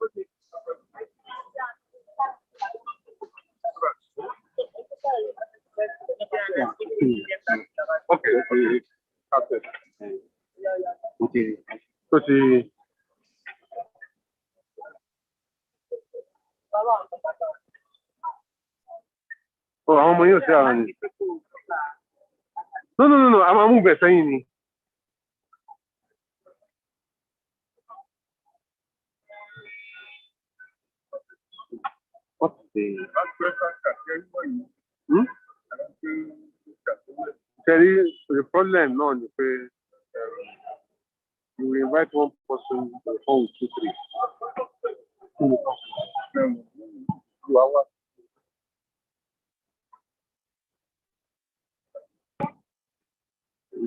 Okay, okay. Cut it. Okay. Tó ti àwọn ọmọ yóò ṣe àwọn ni. No, a máa mú bẹ̀ sẹ́yìn ni. What's the Ṣẹ̀rí the problem náà ni pé you will invite one person before we two three.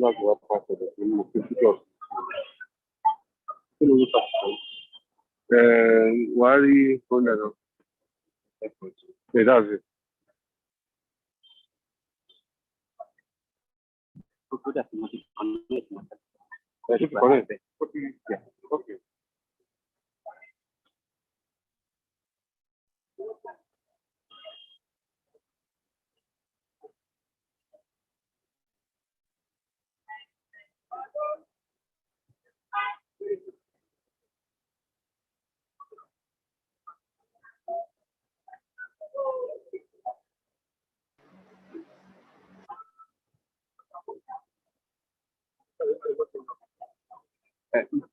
Láti wá pàṣẹ rẹ̀ nínú pípíjọ́. kí ló ń sọ fún Wàá rí fóònù náà. Yeah, that's it. tó dà sí mo ti kàn ní ìtumọ̀ Keep it correct. Yeah, okay.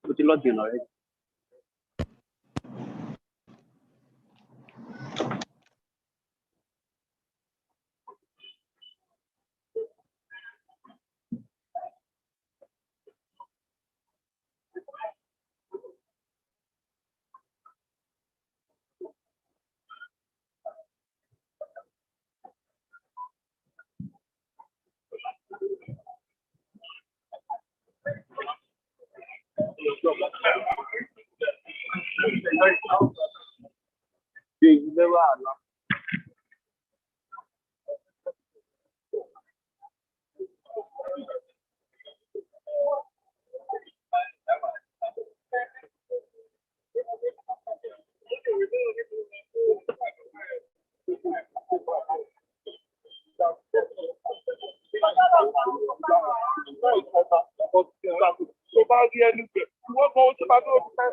mo ti lọ́ọ̀dì ọ̀nà rẹ̀. Tó bá rí ẹni pẹ̀, wọ́n mọ ohun tó bá tó ti fẹ́.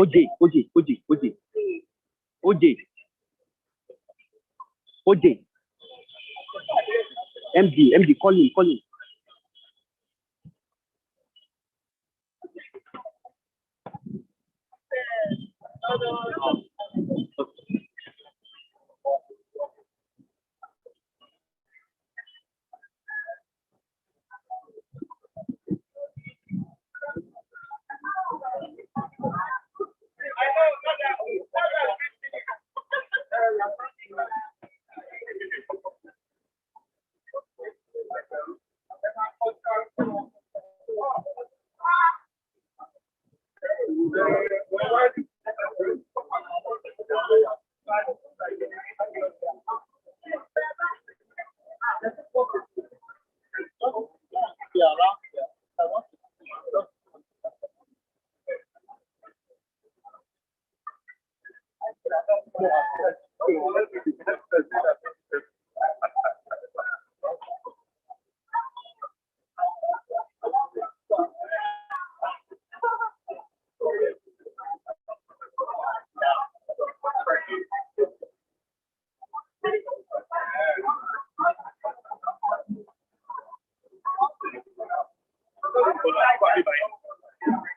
OJ, OJ, OJ, OJ, OJ, OJ, MD, call him, call him.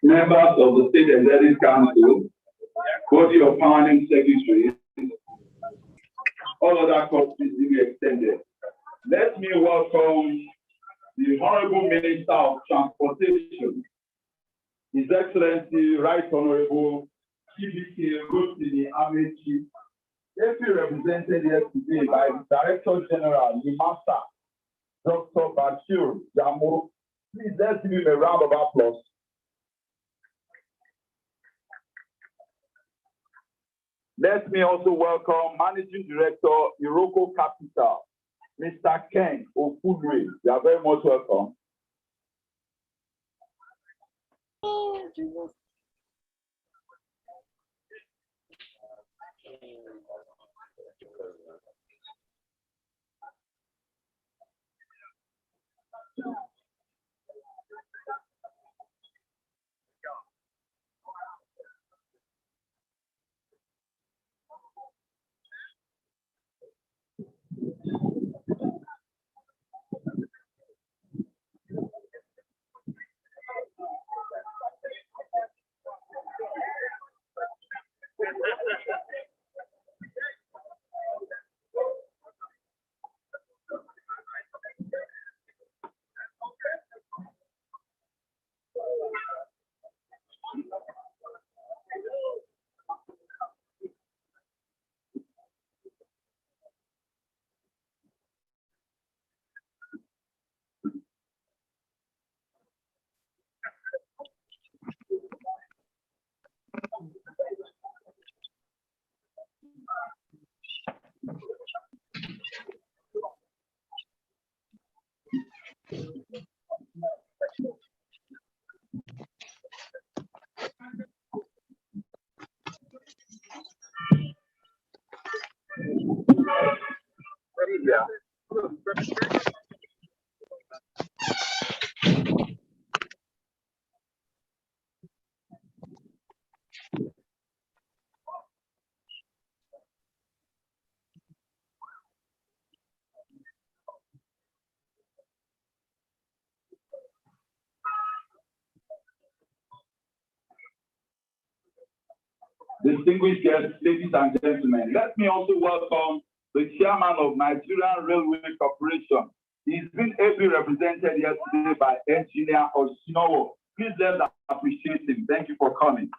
Members of the State Executive Council, body of permanent secretaries, all other courtesies will be extended. Let me welcome the Honorable Minister of Transportation, His Excellency Right Honorable TBK Rotimi Amechi, ably represented here today by the Director General, Limasa, Dr. Bashir Jamo. Please let's give him a round of applause. Let me also welcome Managing Director, Iroko Capital, Mr. Ken Ofudre. You are very much welcome. Oh, Jesus. Distinguished guests, ladies and gentlemen, let me also welcome the chairman of Nigerian Railway Corporation. He's been ably represented yesterday by Engineer Osinowo. Please let's appreciate him. Thank you for coming.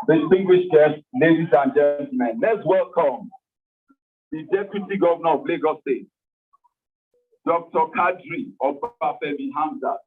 Distinguished guests, ladies and gentlemen, let's welcome the Deputy Governor of Lagos State, Dr. Kadri Obafemi Hamzat.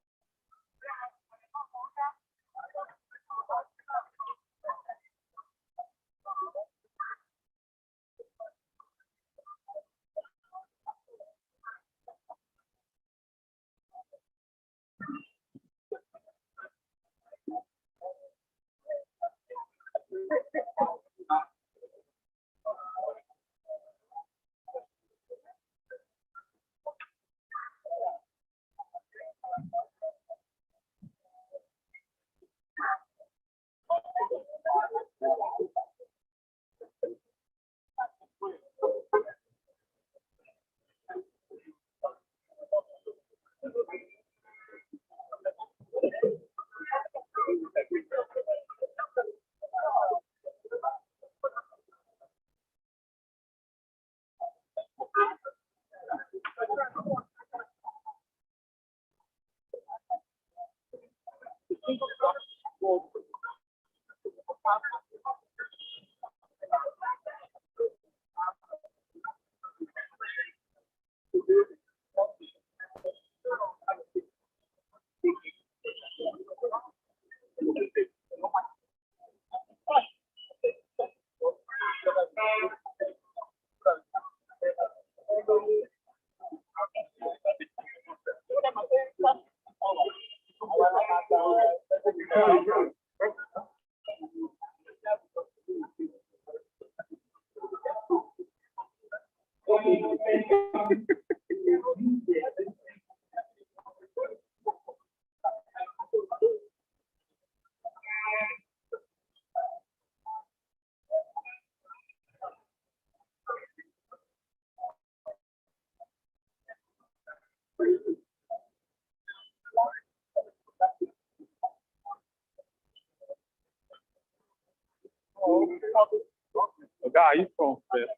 Okay, are you from first?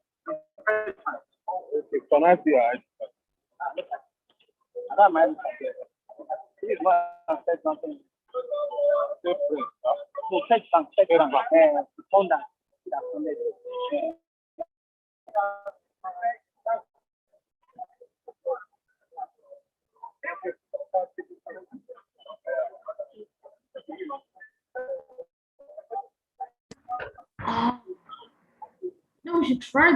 Okay, connect the eye. we should try.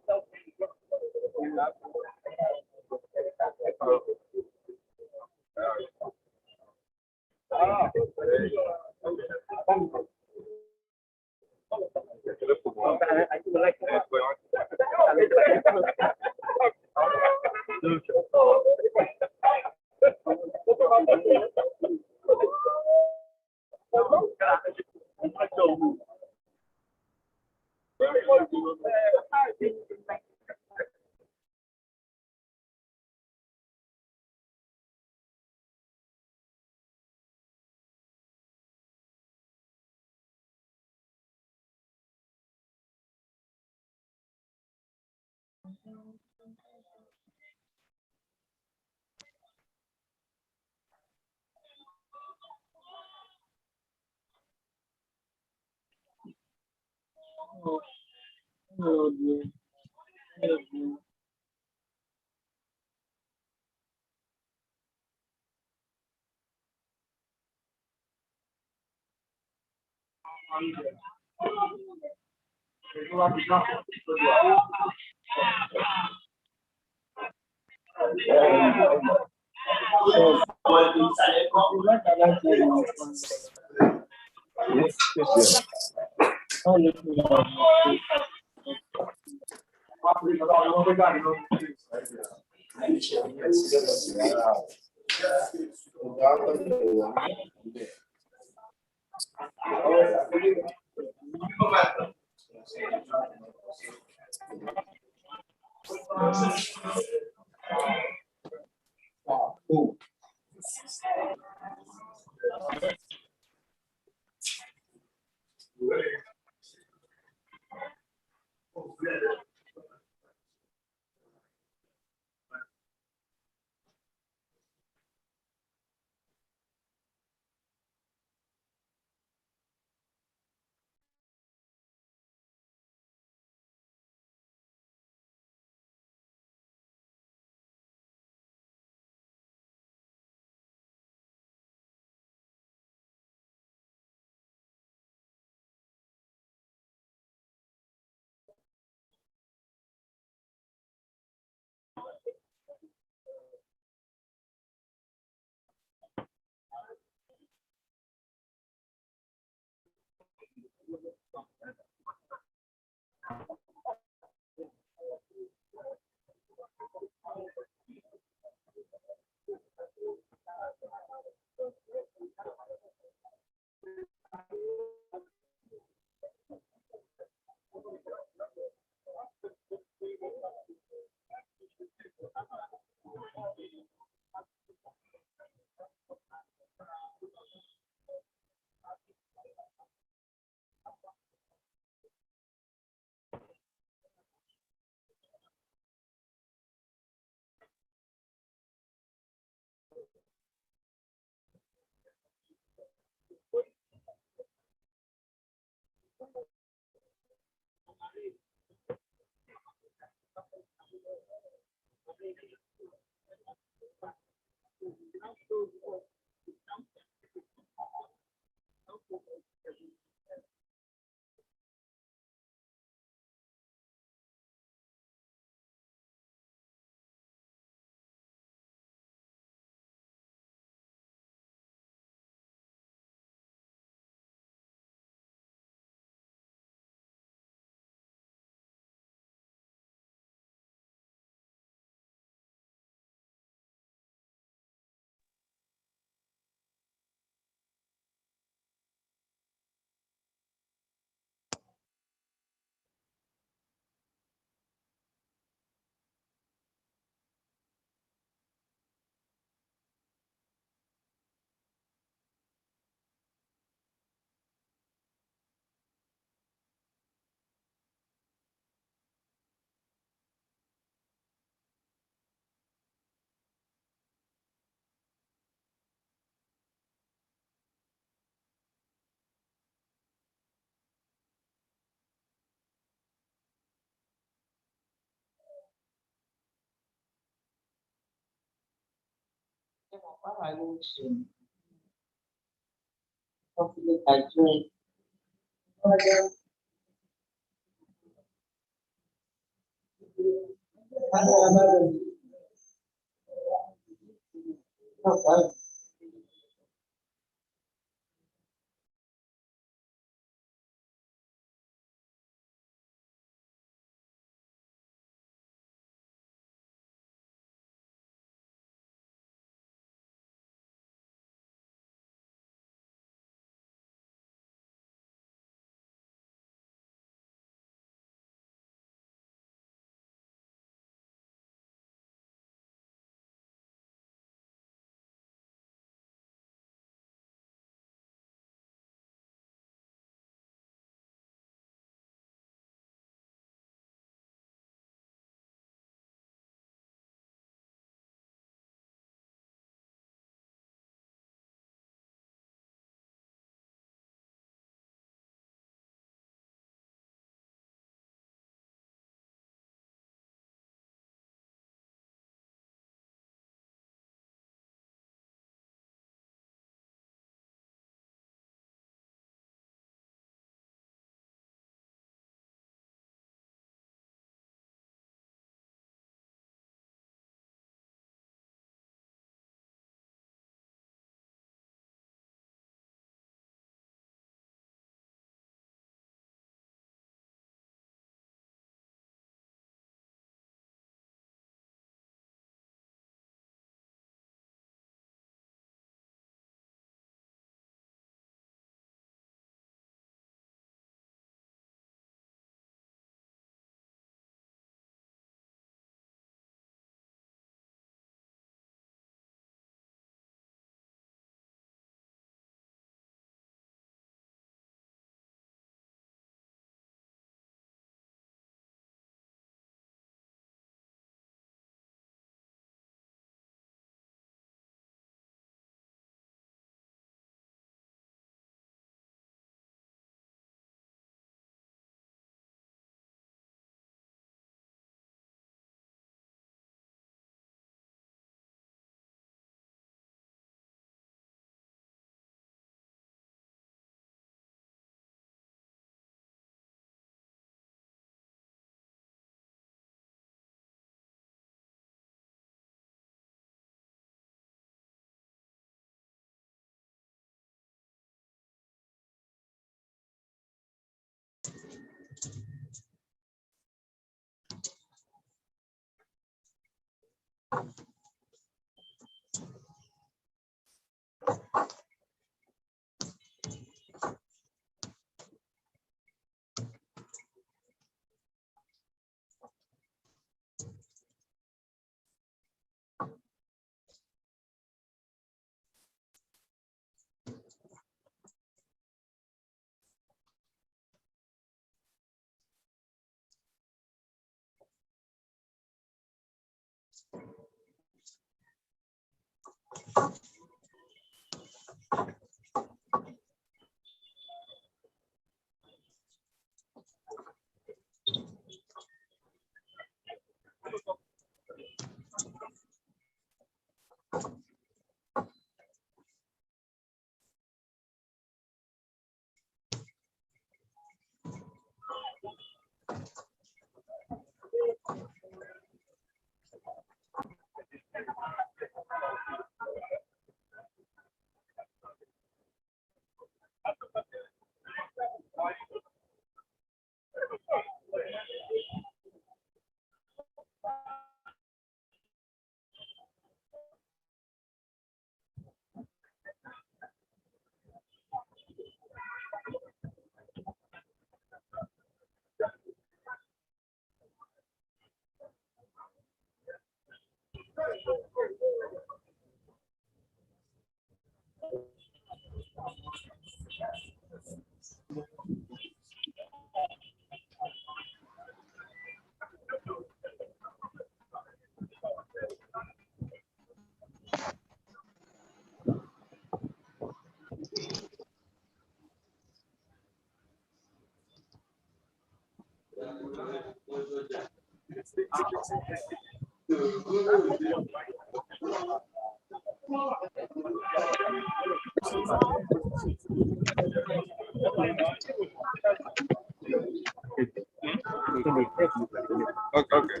Okay.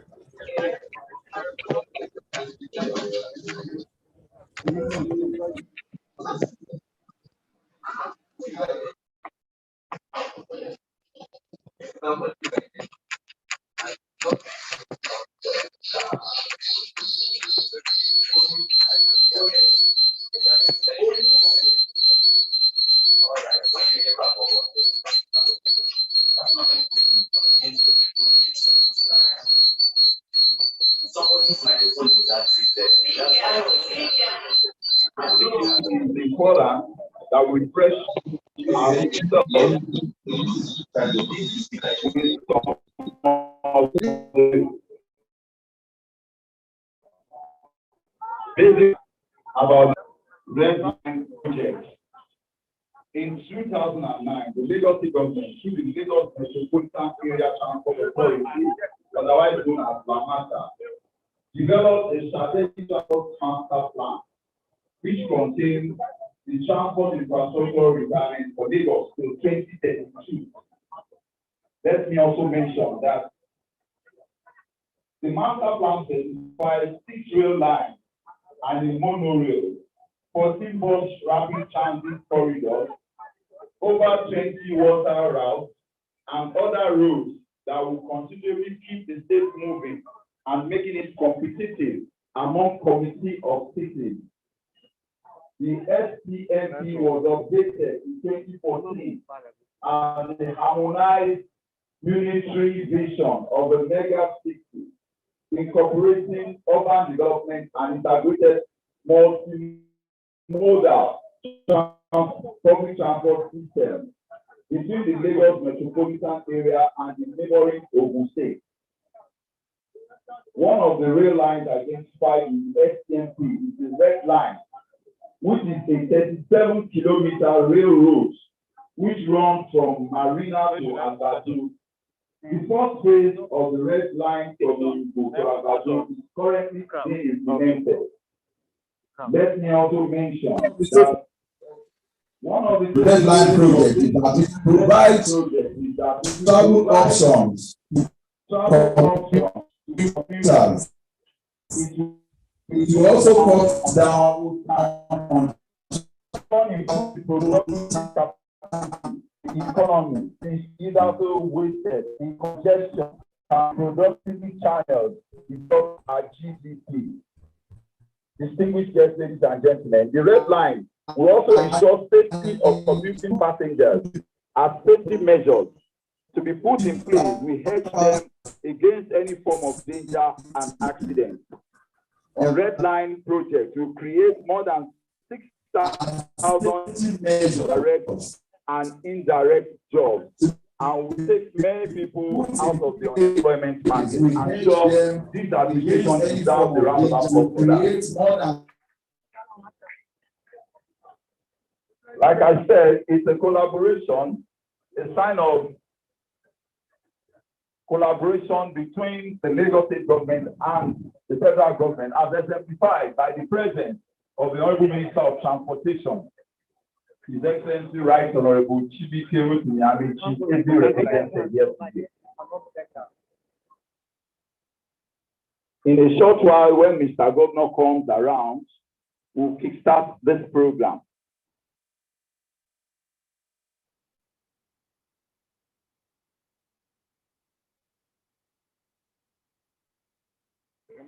The forum that will refresh our basic about red line project. In 2009, the Lagos State government, through the Lagos Metropolitan Area Transport Authority, otherwise known as LAMATA, developed a strategic transport master plan, which contains the transport infrastructure requirements for Lagos till 2032. Let me also mention that the master plan specifies 6 rail lines and a monorail, 14 bus rapid transit corridors, over 20 water routes, and other roads that will continually keep the state moving and making it competitive among community of cities. The SPMP was updated in 2014 as a harmonized unitary vision of a mega city, incorporating urban development and integrated multimodal public transport system between the Lagos metropolitan area and the neighboring Ogun State. One of the rail lines identified in the SPMP is the Red Line, which is a 37-kilometer railroad which runs from Marina to Agbado. The first phase of the Red Line from Ogun to Agbado is currently being implemented. Let me also mention that one of the Red Line project is that it provides travel options for commuters. It will also cut down on economy is either wasted in congestion and productivity channels because our GDP. Distinguished guests, ladies and gentlemen, the red line will also ensure safety of commuting passengers as safety measures to be put in place. We hedge them against any form of danger and accident. The red line project will create more than 6,000 direct and indirect jobs and will take many people out of the unemployment market. I'm sure this application deserves the round of applause for that. Like I said, it's a collaboration, a sign of collaboration between the Lagos State government and the federal government, as exemplified by the presence of the Honorable Minister of Transportation, His Excellency Right Honorable Chibike Rotimi Amici, represented yesterday. In a short while, when Mr. Governor comes around, we'll kickstart this program.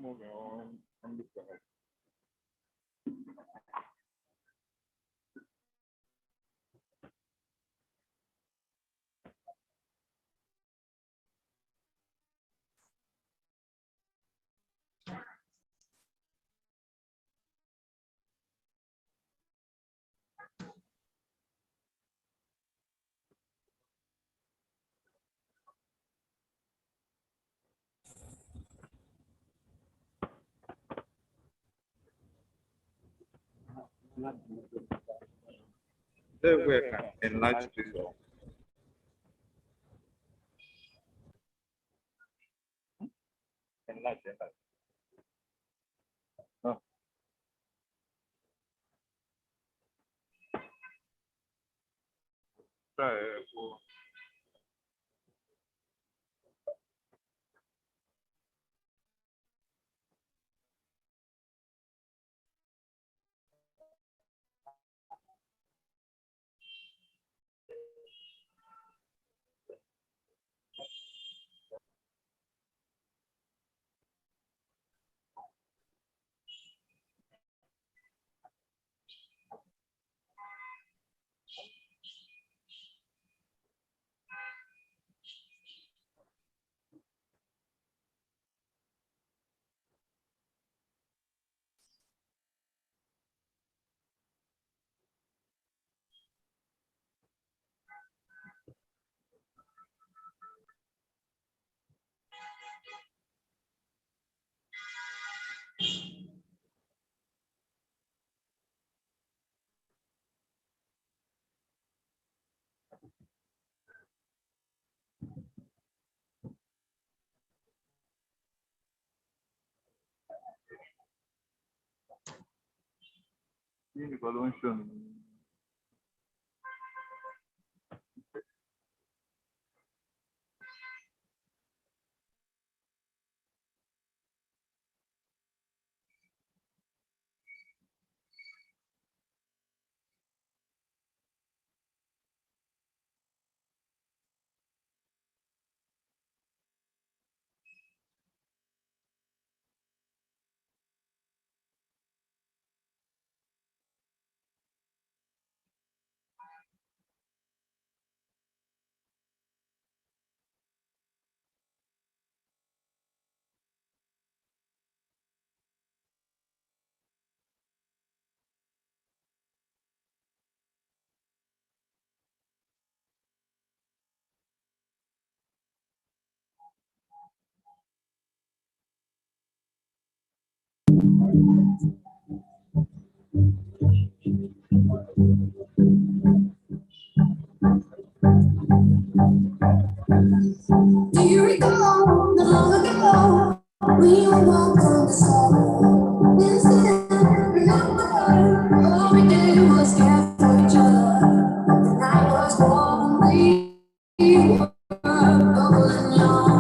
Moving on from the side. They were enlarged this all. Enlarged. Oh. Evaluation. Do you recall not long ago we were walking the side? Instead, remember all we did was care for each other. The night was warm, we were bubbling young.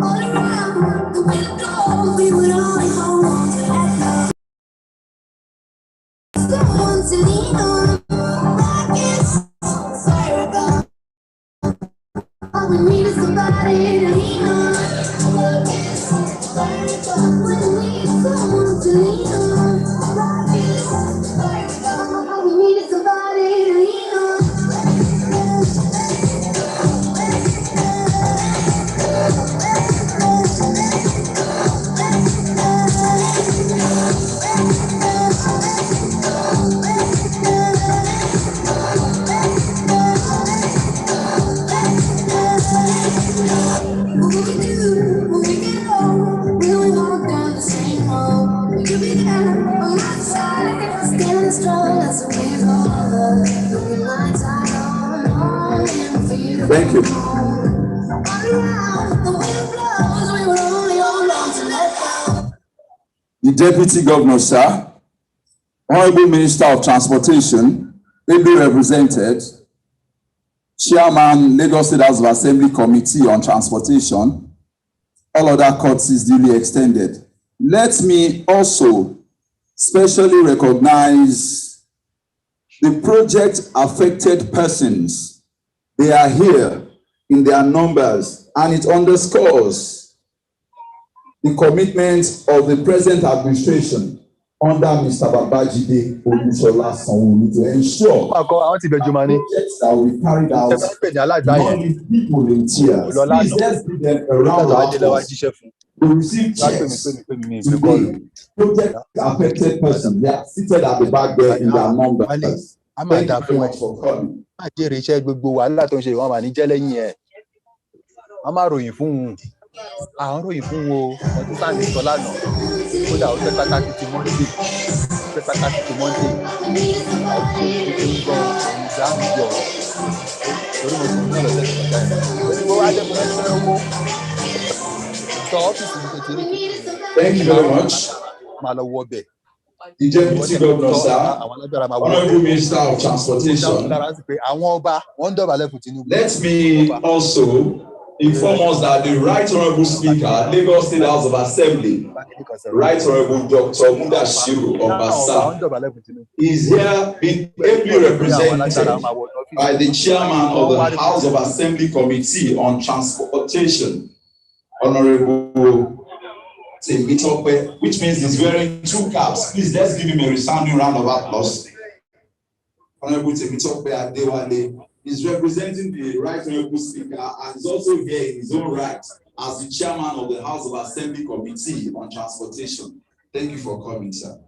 All around the window, we would only hold on to that love. Someone to lean on, like it's fire gone. Thank you. The Deputy Governor, sir, Honorable Minister of Transportation, ably represented, Chairman, Lagos State House of Assembly Committee on Transportation, all other courtesies duly extended. Let me also specially recognize the project affected persons. They are here in their numbers, and it underscores the commitment of the present administration under Mr. Babajide Olusola Sanwo-Olu to ensure projects that will be carried out not leave people in tears. Please, let's give them a round of applause. We receive checks today. Project affected persons, they are seated at the back there in their numbers. Thank you very much for coming. àwọn ròyìn fún wo ọdún sáàni sọ lánàá kódà ó fẹ́ pàtàkì ti mọ́ndé àti ìgbọ̀ ìdáhùn jọ torí mo fún un lọ́sẹ̀ tó kọjá yẹn ó ní wọ́n wá lé mo lọ́sẹ̀ owó sọ ọ́fíìsì mi kékeré. Thank you very much. máa lọ wọ bẹ̀. The Deputy Governor, sir, Honorable Minister of Transportation. Let me also inform us that the Right Honorable Speaker, Lagos State House of Assembly, Right Honorable Dr. Mudashiru Obasa, is here being ably represented by the Chairman of the House of Assembly Committee on Transportation, Honorable Temitope, which means he's wearing two caps. Please, let's give him a resounding round of applause. Honorable Temitope Adewale is representing the Right Honorable Speaker and is also here in his own right as the Chairman of the House of Assembly Committee on Transportation. Thank you for coming, sir.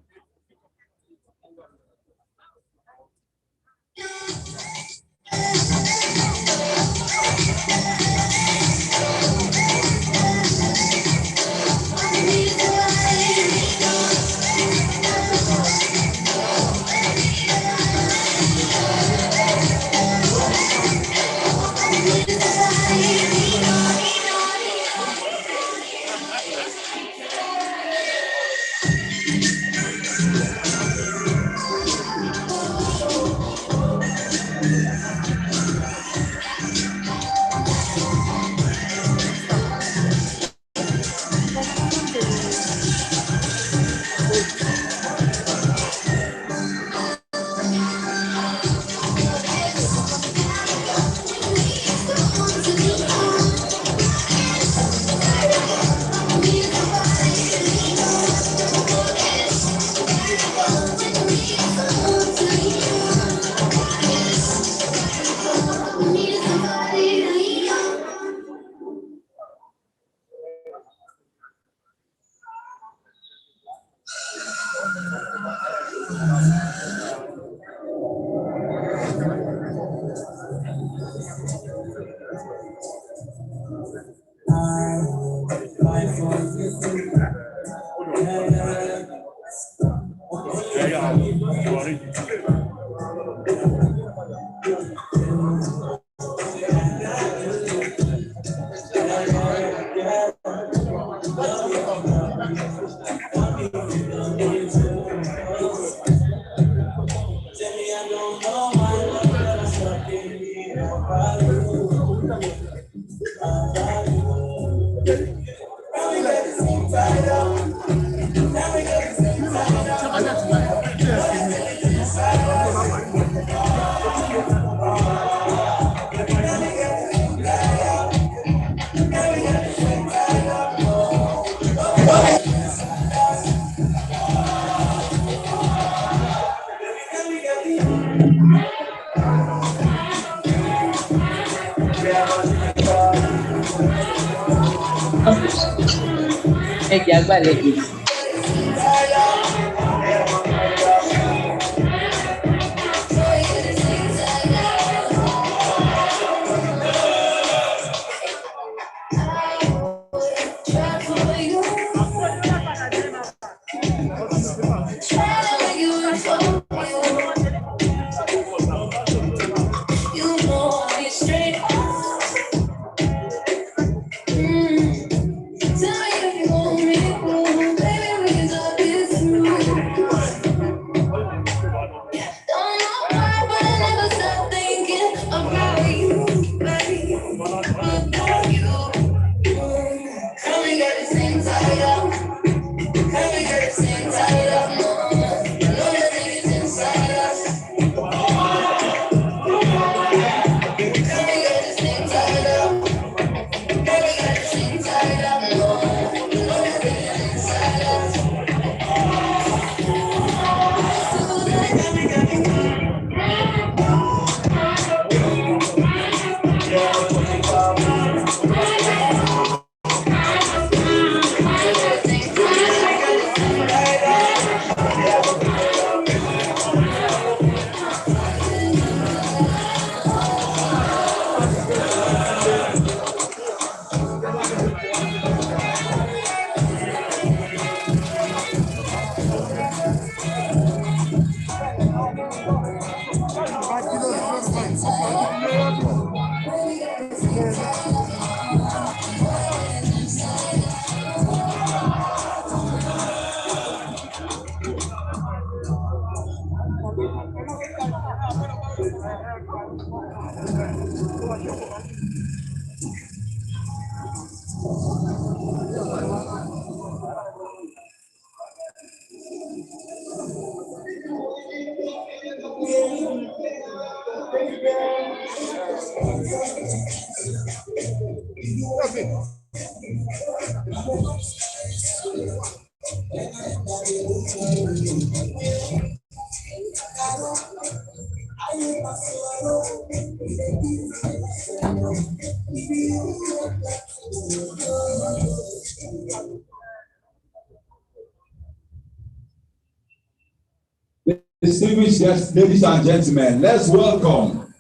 Distinguished guests, ladies and gentlemen, let's welcome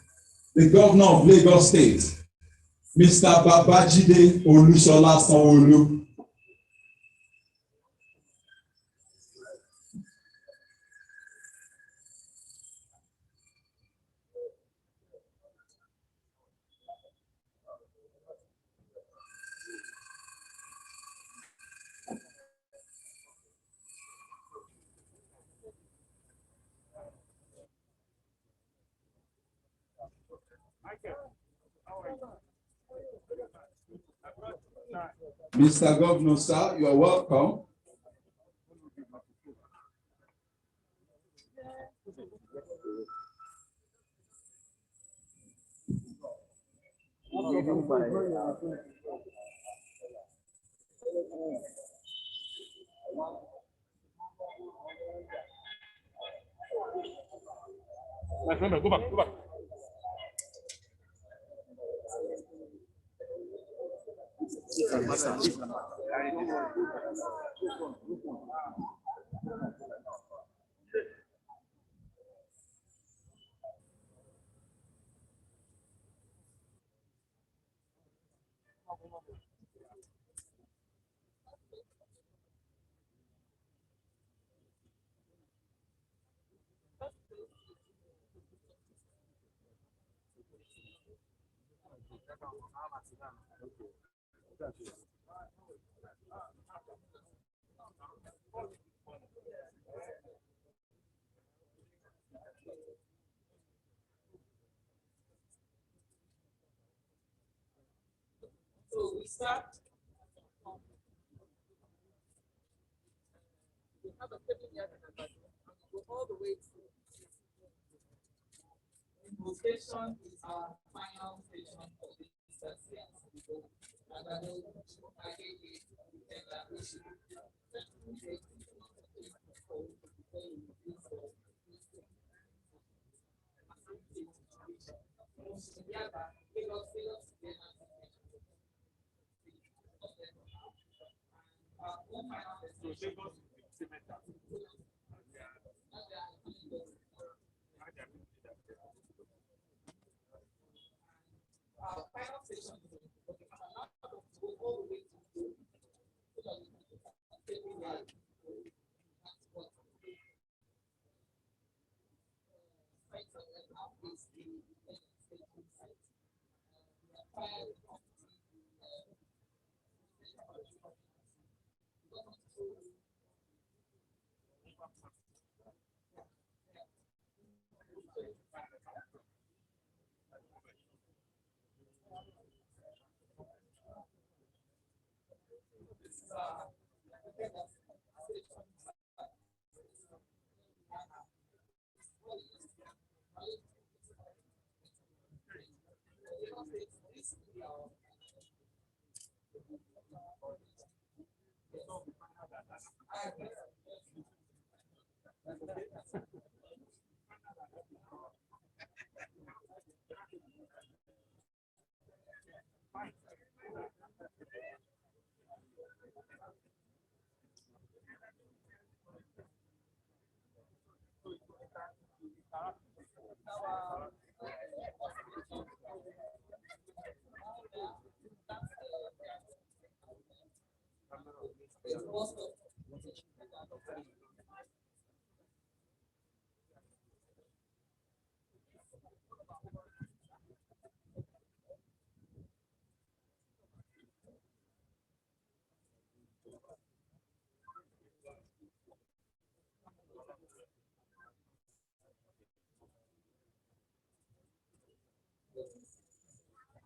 the governor of Lagos State, Mr. Babajide Olusola Sanwo-Olu. Mr. Governor, sir, you are welcome. Go back, go back. So we start. We have a 7-year and go all the way to invocation is our final station for this session. And I know I gave you that we should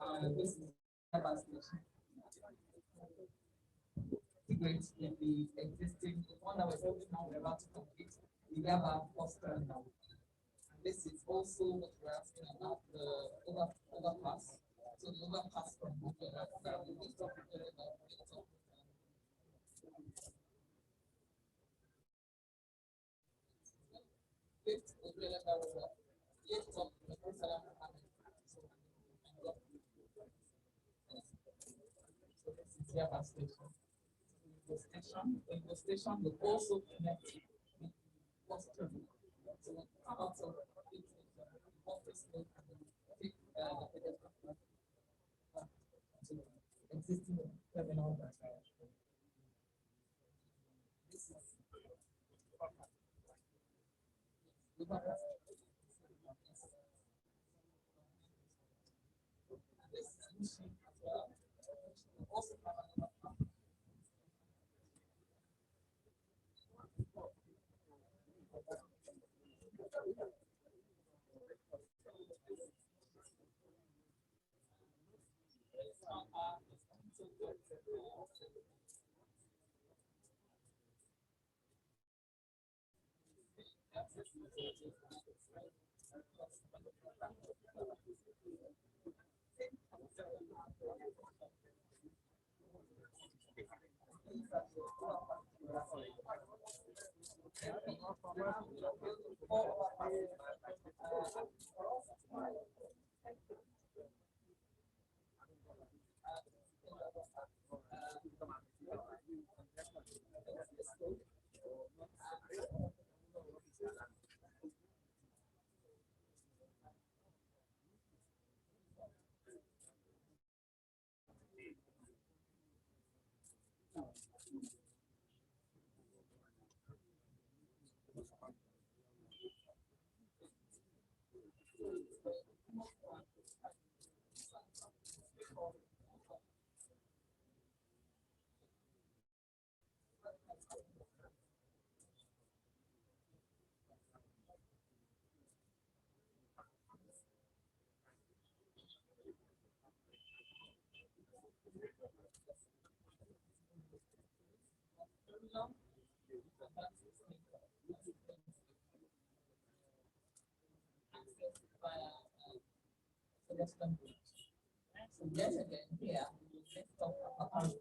This is devastation. Integrate in the existing, the one that we're holding now, we're about to complete, the Yaba bus terminal. And this is also what we're asking about, the overpass. So the overpass from Bukele, the list of Bukele, Yaba station. The station will also connect with bus terminal. So we'll come out of it, office and take existing terminal. This is also so yet again here, let's talk about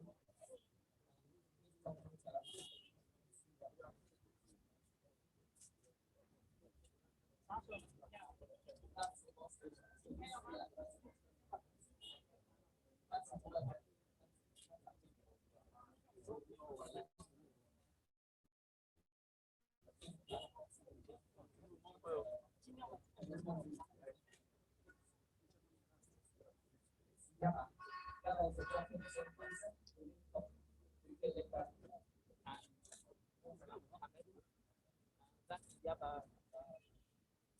that's Yaba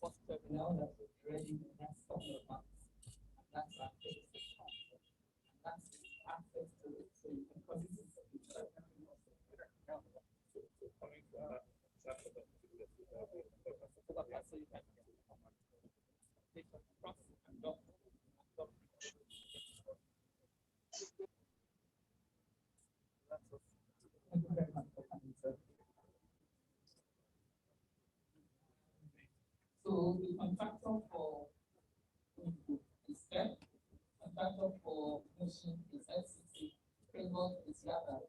bus terminal that will be ready in the next couple of months. And that's our basic cost. And that's access to it. So you can put it in the future. So you can take across and dock. Thank you very much for coming, sir. So the contractor for is F, contractor for machine is FCC, framework is Yaba.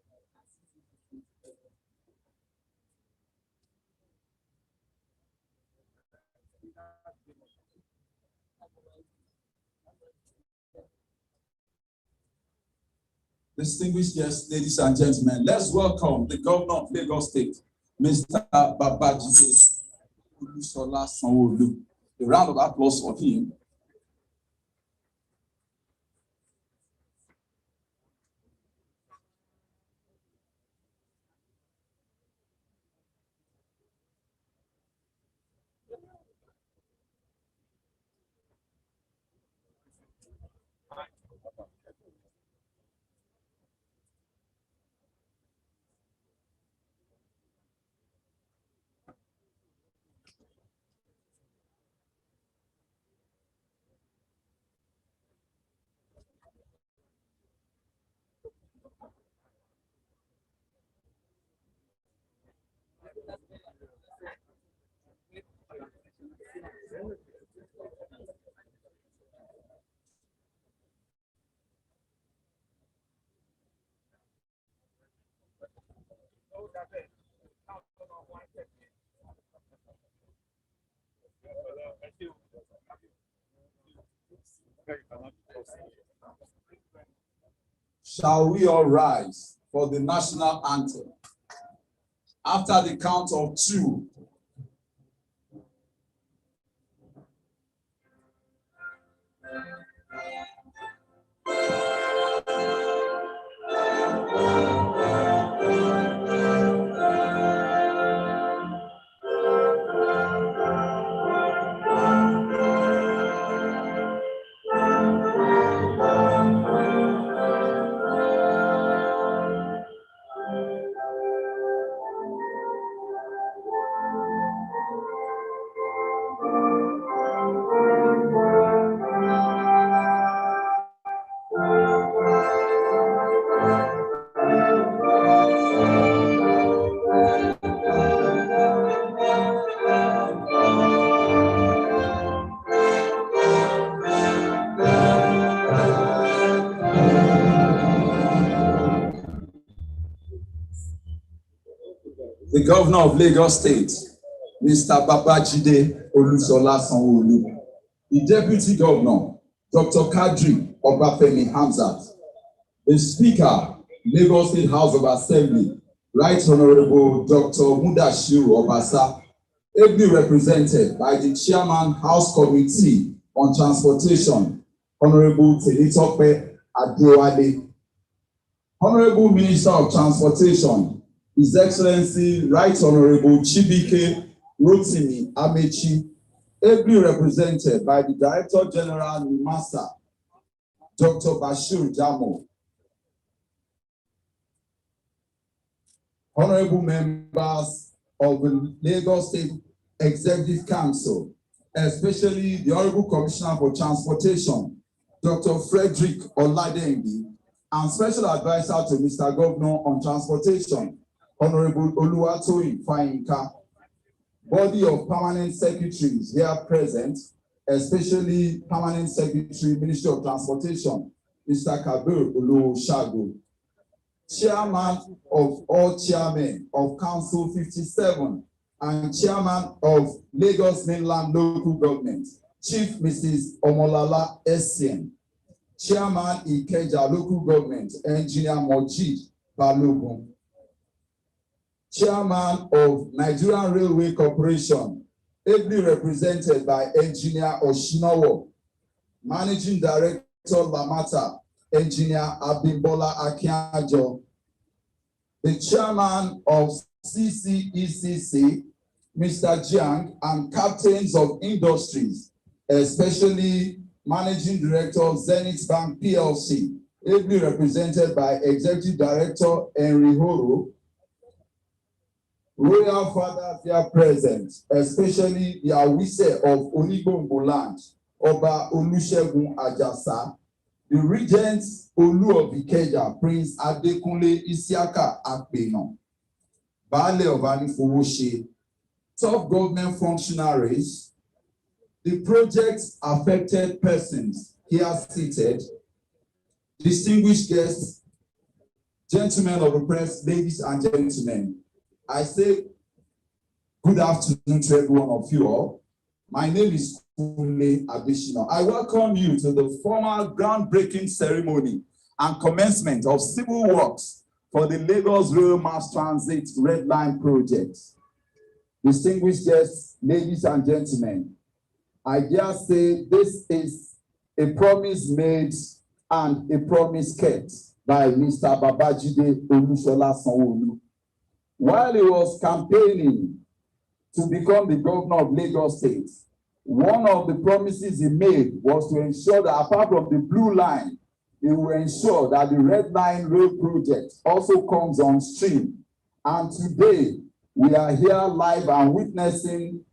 Distinguished guests, ladies and gentlemen, let's welcome the governor of Lagos State, Mr. Babajide Olusola Sanwo-Olu. A round of applause for him. Shall we all rise for the national anthem? After the count of 2. The Governor of Lagos State, Mr. Babajide Olusola Sanwo-Olu. The Deputy Governor, Dr. Kadri Obafemi Hamzat. The Speaker, Lagos State House of Assembly, Right Honorable Dr. Mudashiru Obasa, ably represented by the Chairman, House Committee on Transportation, Honorable Temitope Adewale. Honorable Minister of Transportation, His Excellency Right Honorable Chibike Rotimi Amechi, ably represented by the Director General NIMASA, Dr. Bashir Jamo. Honorable members of the Lagos State Executive Council, especially the Honorable Commissioner for Transportation, Dr. Frederick Oladengi, and Special Advisor to Mr. Governor on Transportation, Honorable Oluwatoyin Fayinka. Body of permanent secretaries here present, especially Permanent Secretary, Ministry of Transportation, Mr. Kabir Oluwasegun. Chairman of all chairmen of Council 57 and Chairman of Lagos Mainland Local Government, Chief Mrs. Omolala Essien. Chairman Ikeja Local Government, Engineer Mojid Balogun. Chairman of Nigerian Railway Corporation, ably represented by Engineer Oshinowo. Managing Director Lamata, Engineer Abimbola Akiajo. The Chairman of CCECC, Mr. Jiang, and Captains of Industries, especially Managing Director of Zenith Bank PLC, ably represented by Executive Director Henry Horo. Royal fathers here present, especially the Awise of Onigbongo land, Oba Olusegun Ajasa, the Regent Olu of Ikeja, Prince Adekunle Isiaka Akpeno, Baale of Anifowose, top government functionaries, the project affected persons here seated, distinguished guests, gentlemen of the press, ladies and gentlemen. I say good afternoon to every one of you all. My name is Kunle Adeshina. I welcome you to the formal groundbreaking ceremony and commencement of civil works for the Lagos Rail Mass Transit Red Line project. Distinguished guests, ladies and gentlemen, I dare say this is a promise made and a promise kept by Mr. Babajide Olusola Sanwo-Olu. While he was campaigning to become the governor of Lagos State, one of the promises he made was to ensure that apart from the blue line, he will ensure that the Red Line Rail project also comes on stream. And today, we are here live and witnessing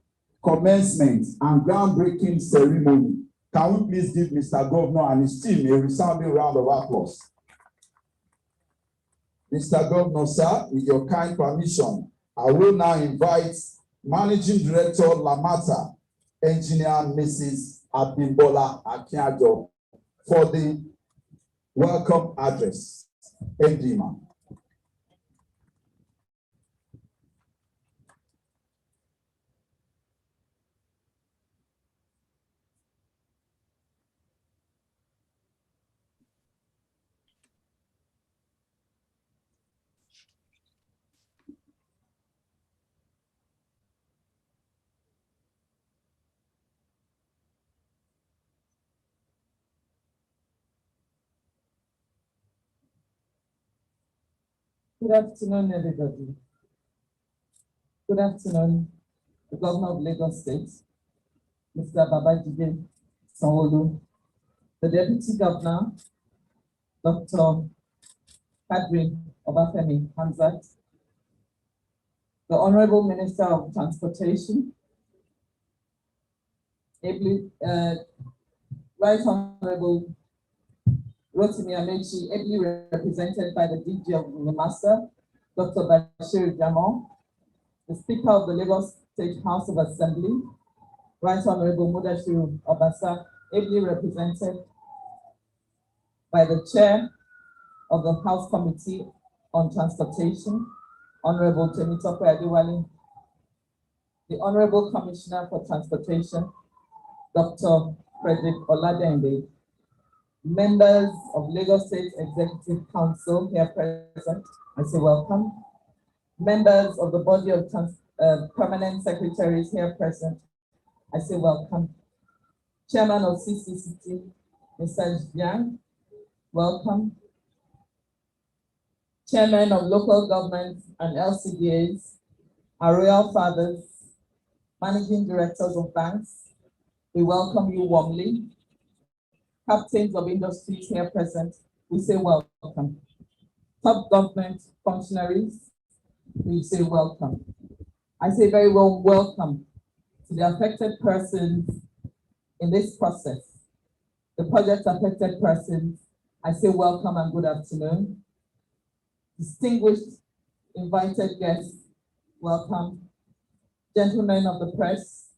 commencement and groundbreaking ceremony. Can we please give Mr. Governor and his team a resounding round of applause? Mr. Governor, sir, with your kind permission, I will now invite Managing Director Lamata, Engineer Mrs. Abimbola Akiajo, for the welcome address. Endima. Good afternoon, everybody. Good afternoon, the Governor of Lagos State, Mr. Babajide Sanwo-Olu, the Deputy Governor, Dr. Kadri Obafemi Hamzat, the Honorable Minister of Transportation, Right Honorable Rotimi Amechi, ably represented by the DG of NIMASA, Dr. Bashir Jamal, the Speaker of the Lagos State House of Assembly, Right Honorable Mudashiru Obasa, ably represented by the Chair of the House Committee on Transportation, Honorable Temitope Adewale, the Honorable Commissioner for Transportation, Dr. Frederick Oladende, members of Lagos State Executive Council here present, I say welcome. Members of the body of permanent secretaries here present, I say welcome. Chairman of CCCT, Mr. Jiang, welcome. Chairman of local governments and LCDAs, our royal fathers, managing directors of banks, we welcome you warmly. Captains of industries here present, we say welcome. Top government functionaries, we say welcome. I say very well welcome to the affected persons in this process. The project affected persons, I say welcome and good afternoon. Distinguished invited guests, welcome. Gentlemen of the press,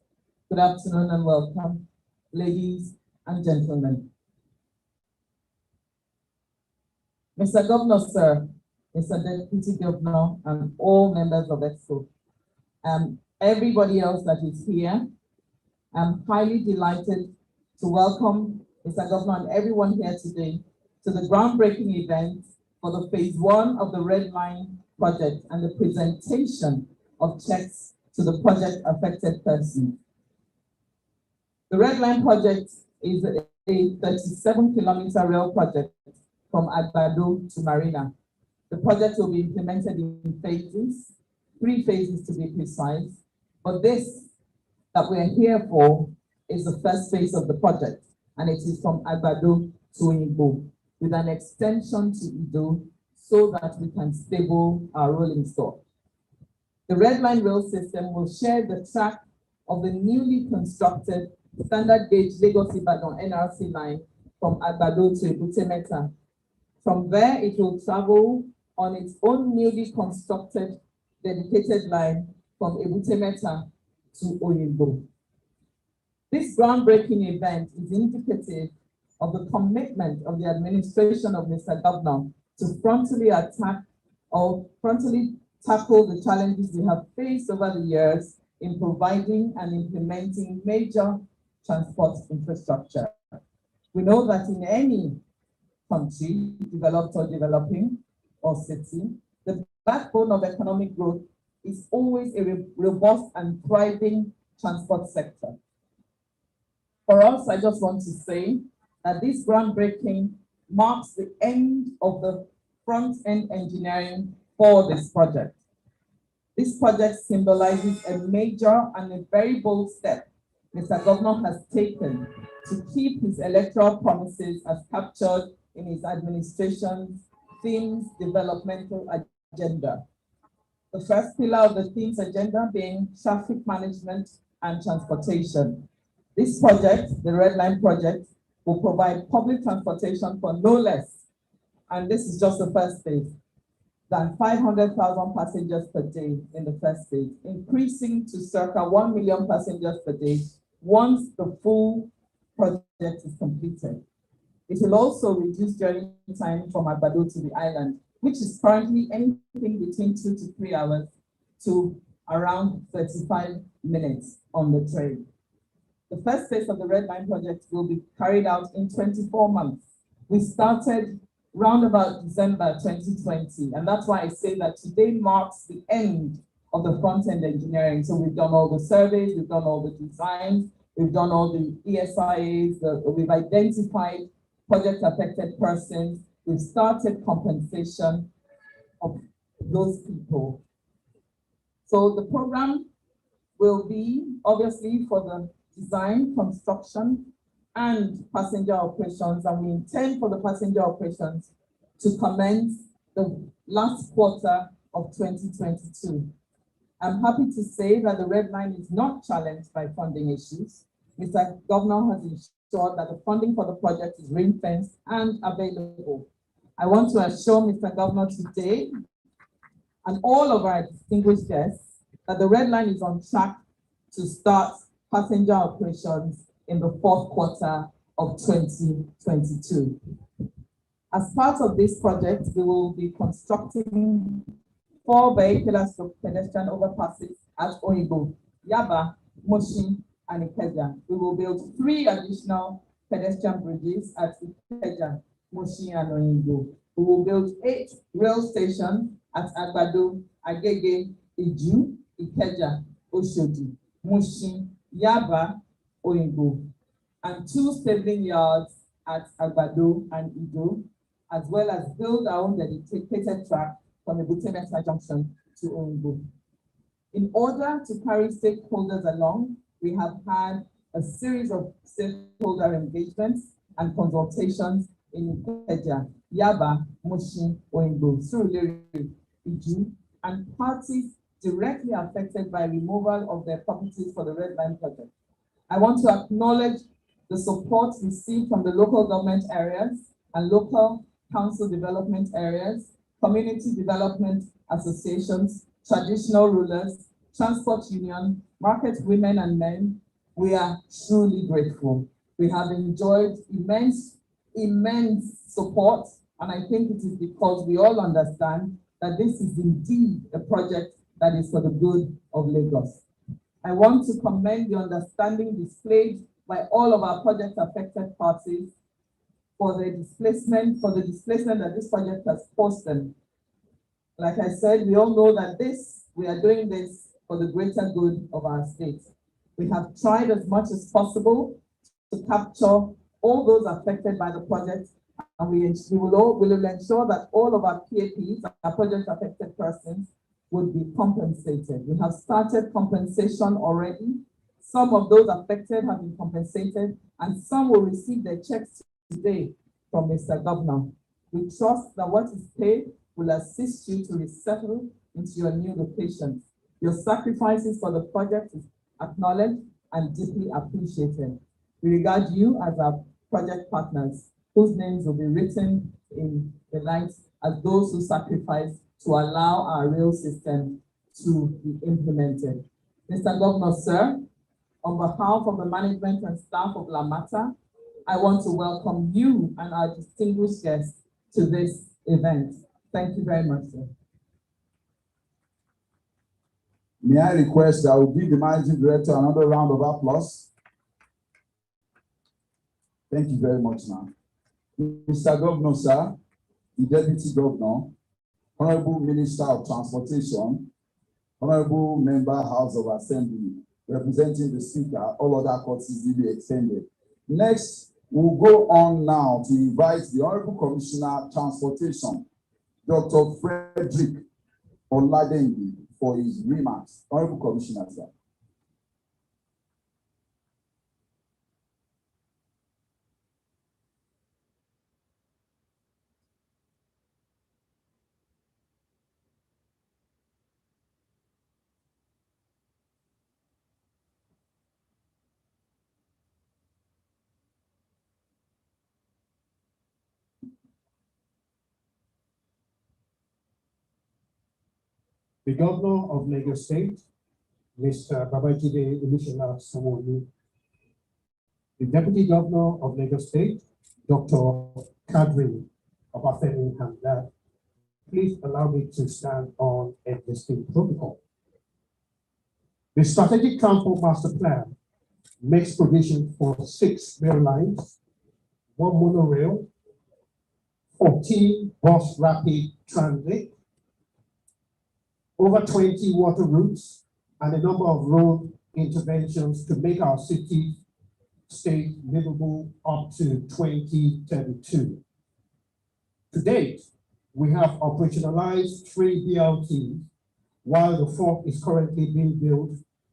good afternoon and welcome. Ladies and gentlemen. Mr. Governor, sir, Mr. Deputy Governor, and all members of EXCO, everybody else that is here, I'm highly delighted to welcome Mr. Governor and everyone here today to the groundbreaking event for the phase 1 of the Red Line project and the presentation of checks to the project affected persons. The Red Line project is a 37-kilometer rail project from Agbado to Marina. The project will be implemented in phases, 3 phases to be precise, but this that we're here for is the first phase of the project, and it is from Agbado to Oyingbo, with an extension to Ido so that we can stable our rolling stock. The Red Line rail system will share the track of the newly constructed standard gauge Lagos-Ibadan NRC line from Agbado to Ebute Metta. From there, it will travel on its own newly constructed dedicated line from Ebute Metta to Oyingbo. This groundbreaking event is indicative of the commitment of the administration of Mr. Governor to frontally tackle the challenges we have faced over the years in providing and implementing major transport infrastructure. We know that in any country, developed or developing, or city, the backbone of economic growth is always a robust and thriving transport sector. For us, I just want to say that this groundbreaking marks the end of the front-end engineering for this project. This project symbolizes a major and a very bold step Mr. Governor has taken to keep his electoral promises as captured in his administration's themes developmental agenda. The first pillar of the themes agenda being traffic management and transportation. This project, the Red Line project, will provide public transportation for no less, and this is just the first phase, than 500,000 passengers per day in the first phase, increasing to circa 1 million passengers per day once the full project is completed. It will also reduce journey time from Agbado to the island, which is currently anything between 2 to 3 hours to around 35 minutes on the train. The first phase of the Red Line project will be carried out in 24 months. We started round about December 2020, and that's why I say that today marks the end of the front-end engineering. So we've done all the surveys, we've done all the designs, we've done all the ESIAs, we've identified project affected persons, we've started compensation of those people. So the program will be obviously for the design, construction, and passenger operations, and we intend for the passenger operations to commence the last quarter of 2022. I'm happy to say that the red line is not challenged by funding issues. Mr. Governor has ensured that the funding for the project is ring-fenced and available. I want to assure Mr. Governor today and all of our distinguished guests that the red line is on track to start passenger operations in the fourth quarter of 2022. As part of this project, we will be constructing 4 vehicular pedestrian overpasses at Oyibo, Yaba, Mushin, and Ikeja. We will build 3 additional pedestrian bridges at Ikeja, Mushin, and Oyibo. We will build 8 rail stations at Agbado, Agege, Iju, Ikeja, Oshodi, Mushin, Yaba, Oyibo, and 2 stabling yards at Agbado and Ido, as well as build our own dedicated track from Ebute-Metta Junction to Oyibo. In order to carry stakeholders along, we have had a series of stakeholder engagements and consultations in Ikeja, Yaba, Mushin, Oyibo, Surulere, Iju, and parties directly affected by removal of their properties for the Red Line project. I want to acknowledge the support received from the local government areas and local council development areas, community development associations, traditional rulers, transport union, market women and men. We are truly grateful. We have enjoyed immense support, and I think it is because we all understand that this is indeed a project that is for the good of Lagos. I want to commend the understanding displayed by all of our project affected parties for the displacement that this project has caused them. Like I said, we all know that we are doing this for the greater good of our state. We have tried as much as possible to capture all those affected by the project, and we will ensure that all of our PAPs, our project affected persons, would be compensated. We have started compensation already. Some of those affected have been compensated, and some will receive their checks today from Mr. Governor. We trust that what is paid will assist you to resettle into your new locations. Your sacrifices for the project is acknowledged and deeply appreciated. We regard you as our project partners, whose names will be written in the lights as those who sacrificed to allow our rail system to be implemented. Mr. Governor, sir, on behalf of the management and staff of Lamata, I want to welcome you and our distinguished guests to this event. Thank you very much, sir. May I request that we give the managing director another round of applause? Thank you very much, ma'am. Mr. Governor, sir, the Deputy Governor, Honorable Minister of Transportation, Honorable Member House of Assembly, representing the Speaker, all other courtesies duly extended. Next, we'll go on now to invite the Honorable Commissioner Transportation, Dr. Frederick Oladengi, for his remarks. Honorable Commissioner, sir. The Governor of Lagos State, Mr. Babajide Olusola Sanwo-Olu. The Deputy Governor of Lagos State, Dr. Kadri Obafemi Hamdani. Please allow me to stand on existing protocol. The Strategic Transport Master Plan makes provision for 6 rail lines, 1 monorail, 14 bus rapid transit, over 20 water routes, and a number of road interventions to make our city state livable up to 2032. To date, We have operationalized 3 BRTs, while the 4th is currently being built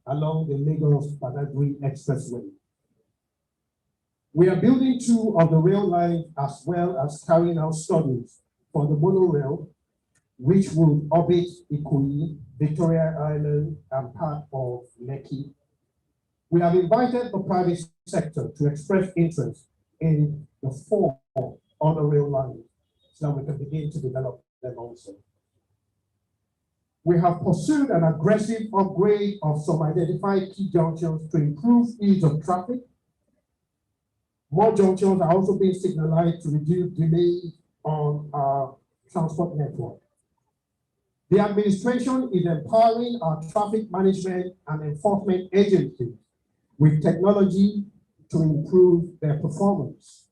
along the Lagos-Badagry Expressway. We are building 2 of the rail lines as well as carrying out studies for the monorail, which will orbit Ikoyi, Victoria Island, and part of Lekki. We have invited the private sector to express interest in the 4 on the rail line, so that we can begin to develop them also. We have pursued an aggressive upgrade of some identified key junctions to improve ease of traffic. More junctions are also being signalized to reduce delays on our transport network. The administration is empowering our traffic management and enforcement agencies with technology to improve their performance.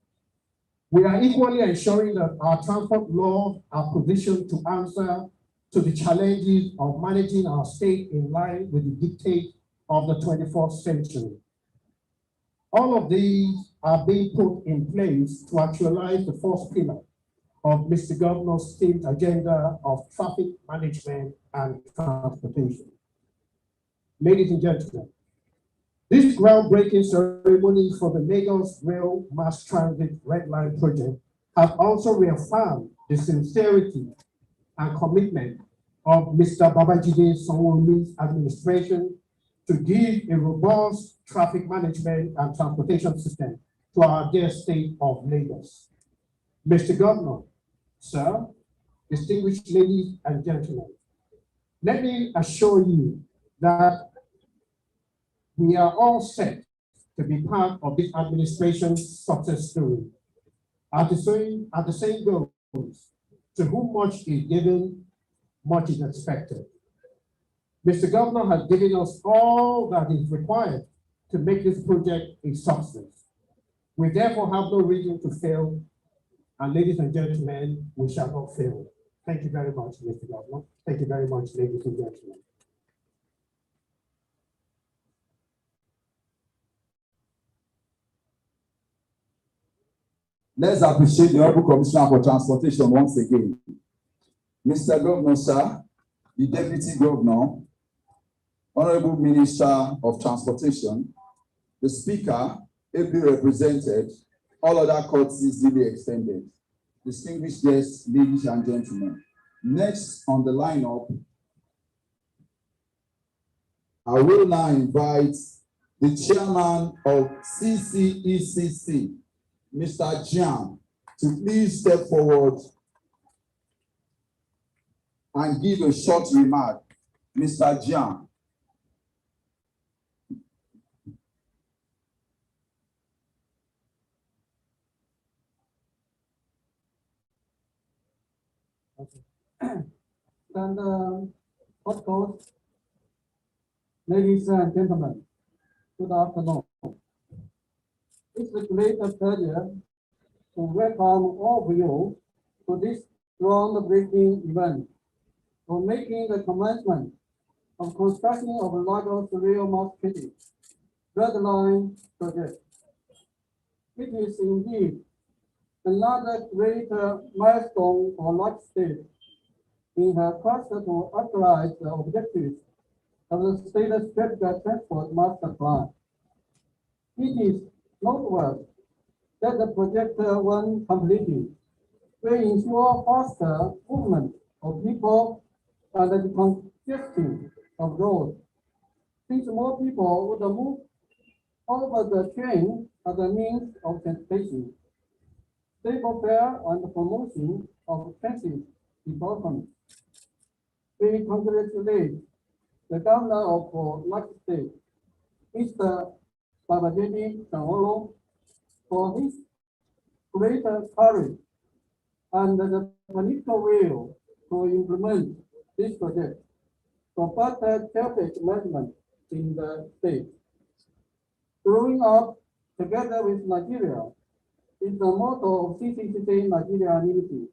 We are equally ensuring that our transport laws are positioned to answer to the challenges of managing our state in line with the dictates of the 21st century. All of these are being put in place to actualize the 4th pillar of Mr. Governor's state agenda of traffic management and transportation. Ladies and gentlemen, this groundbreaking ceremony for the Lagos Rail Mass Transit Red Line project has also reaffirmed the sincerity and commitment of Mr. Babajide Sanwo-Olu's administration to give a robust traffic management and transportation system to our dear state of Lagos. Mr. Governor, sir, distinguished ladies and gentlemen, let me assure you that we are all set to be part of this administration's success story. At the same goals, to whom much is given, much is expected. Mr. Governor has given us all that is required to make this project a success. We therefore have no reason to fail, and ladies and gentlemen, we shall not fail. Thank you very much, Mr. Governor. Thank you very much, ladies and gentlemen. Let's appreciate the Honorable Commissioner for Transportation once again. Mr. Governor, sir, the Deputy Governor, Honorable Minister of Transportation, the Speaker, ably represented, all other courtesies duly extended. Distinguished guests, ladies and gentlemen. Next on the lineup, I will now invite the Chairman of CCECC, Mr. Jian, to please step forward and give a short remark. Mr. Jian. And of course, ladies and gentlemen, good afternoon. It's a great pleasure to welcome all of you to this groundbreaking event for making the commencement of construction of Lagos Rail Mass Transit Red Line project. It is indeed another great milestone for Lagos State in her quest to actualize the objectives of the state's strategic transport master plan. It is noteworthy that the project, when completed, will ensure faster movement of people and the decongestion of roads, since more people would move over the train as a means of transportation, stable fare, and the promotion of transit development. We congratulate the Governor of Lagos State, Mr. Babajide Sanwo-Olu, for his great courage and the political will to implement this project for better traffic management in the state. Growing up together with Nigeria is the motto of CCCC Nigeria Unity.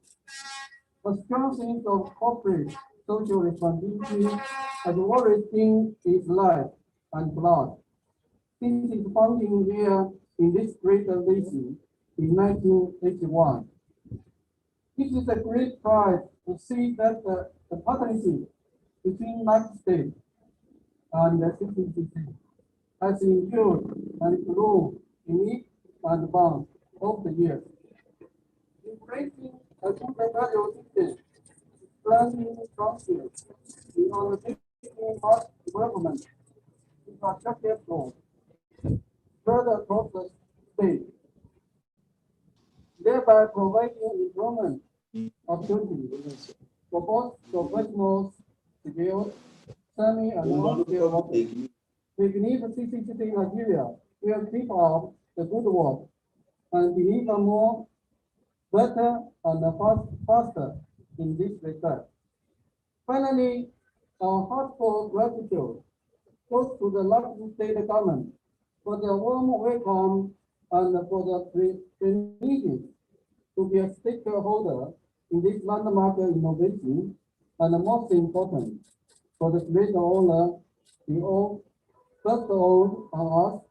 A strong sense of corporate social responsibility has always been its life and blood since its founding here in this great nation in 1981. It is a great pride to see that the partnership between United States and the CCCC has endured and grown in leaps and bounds over the years. Embracing a good value system, planning council in order to art development, infrastructure growth, further across the state, thereby providing employment opportunities for both professionals, skilled, semi and non-skilled workers. We believe CCCC Nigeria will keep up the good work and be even more better and faster in this regard. Finally, our heartfelt gratitude goes to the Lagos State government for their warm welcome and for the privilege to be a stakeholder in this landmark innovation, and most important, for the great honor we all first own on us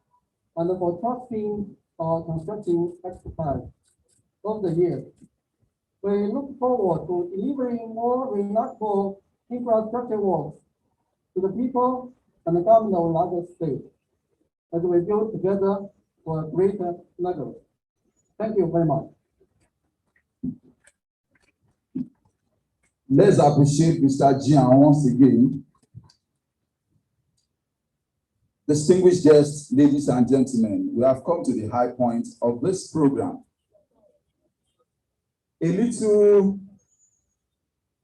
and for trusting our construction expertise over the years. We look forward to delivering more remarkable infrastructure works to the people and the government of Lagos State as we build together for a greater Lagos. Thank you very much. Let's appreciate Mr. Jian once again. Distinguished guests, ladies and gentlemen, we have come to the high point of this program. A little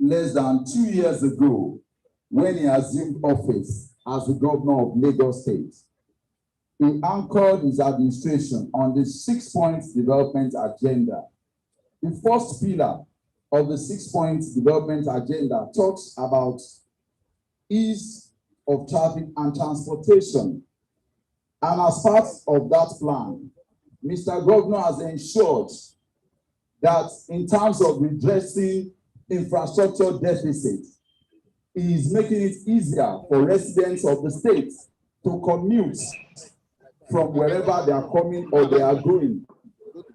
less than 2 years ago, when he assumed office as the governor of Lagos State, he anchored his administration on the 6-point development agenda. The first pillar of the 6-point development agenda talks about ease of traffic and transportation. And as part of that plan, Mr. Governor has ensured that in terms of redressing infrastructure deficits, he is making it easier for residents of the state to commute from wherever they are coming or they are going.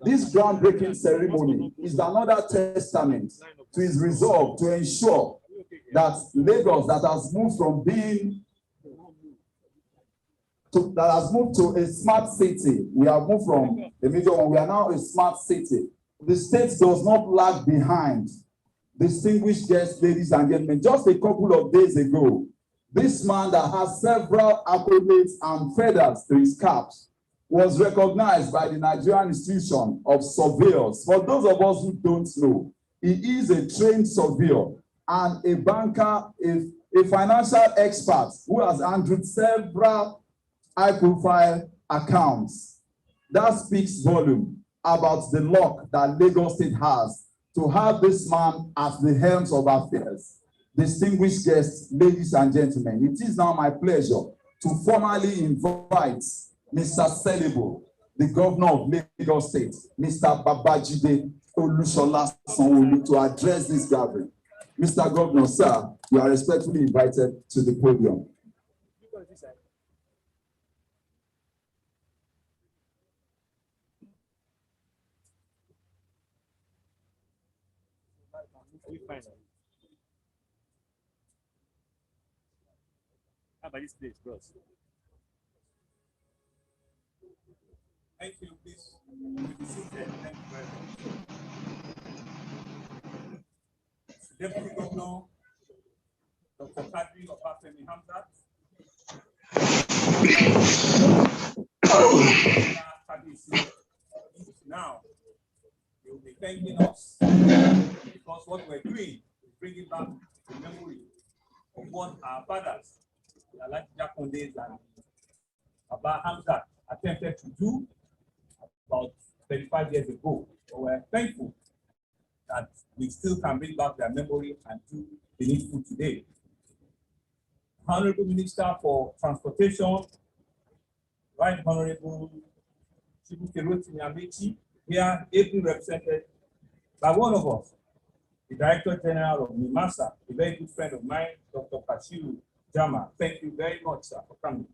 This groundbreaking ceremony is another testament to his resolve to ensure that Lagos, that has moved from being that has moved to a smart city. We have moved from a major one. We are now a smart city. The state does not lag behind. Distinguished guests, ladies and gentlemen, just a couple of days ago, this man that has several accolades and feathers to his caps was recognized by the Nigerian Institution of Surveyors. For those of us who don't know, he is a trained surveyor and a banker, a financial expert who has handled several high-profile accounts. That speaks volume about the luck that Lagos State has to have this man at the helms of affairs. Distinguished guests, ladies and gentlemen, it is now my pleasure to formally invite Mr. Selibo, the governor of Lagos State, Mr. Babajide Olusola Sanwo-Olu, to address this gathering. Mr. Governor, sir, you are respectfully invited to the podium. How about this place, bros? Thank you, please. Be seated. Thank you very much. Deputy Governor, Dr. Kadri Obafemi Hamzat. Now, you will be thanking us because what we're doing is bringing back the memory of what our fathers, like Jacondes and Abba Hamzat, attempted to do about 35 years ago. So we're thankful that we still can bring back their memory and do the needful today. Honorable Minister for Transportation, Right Honorable Chibuike Rotimi Amechi, here ably represented by one of us, the Director General of NIMASA, a very good friend of mine, Dr. Kashiru Jama. Thank you very much, sir, for coming.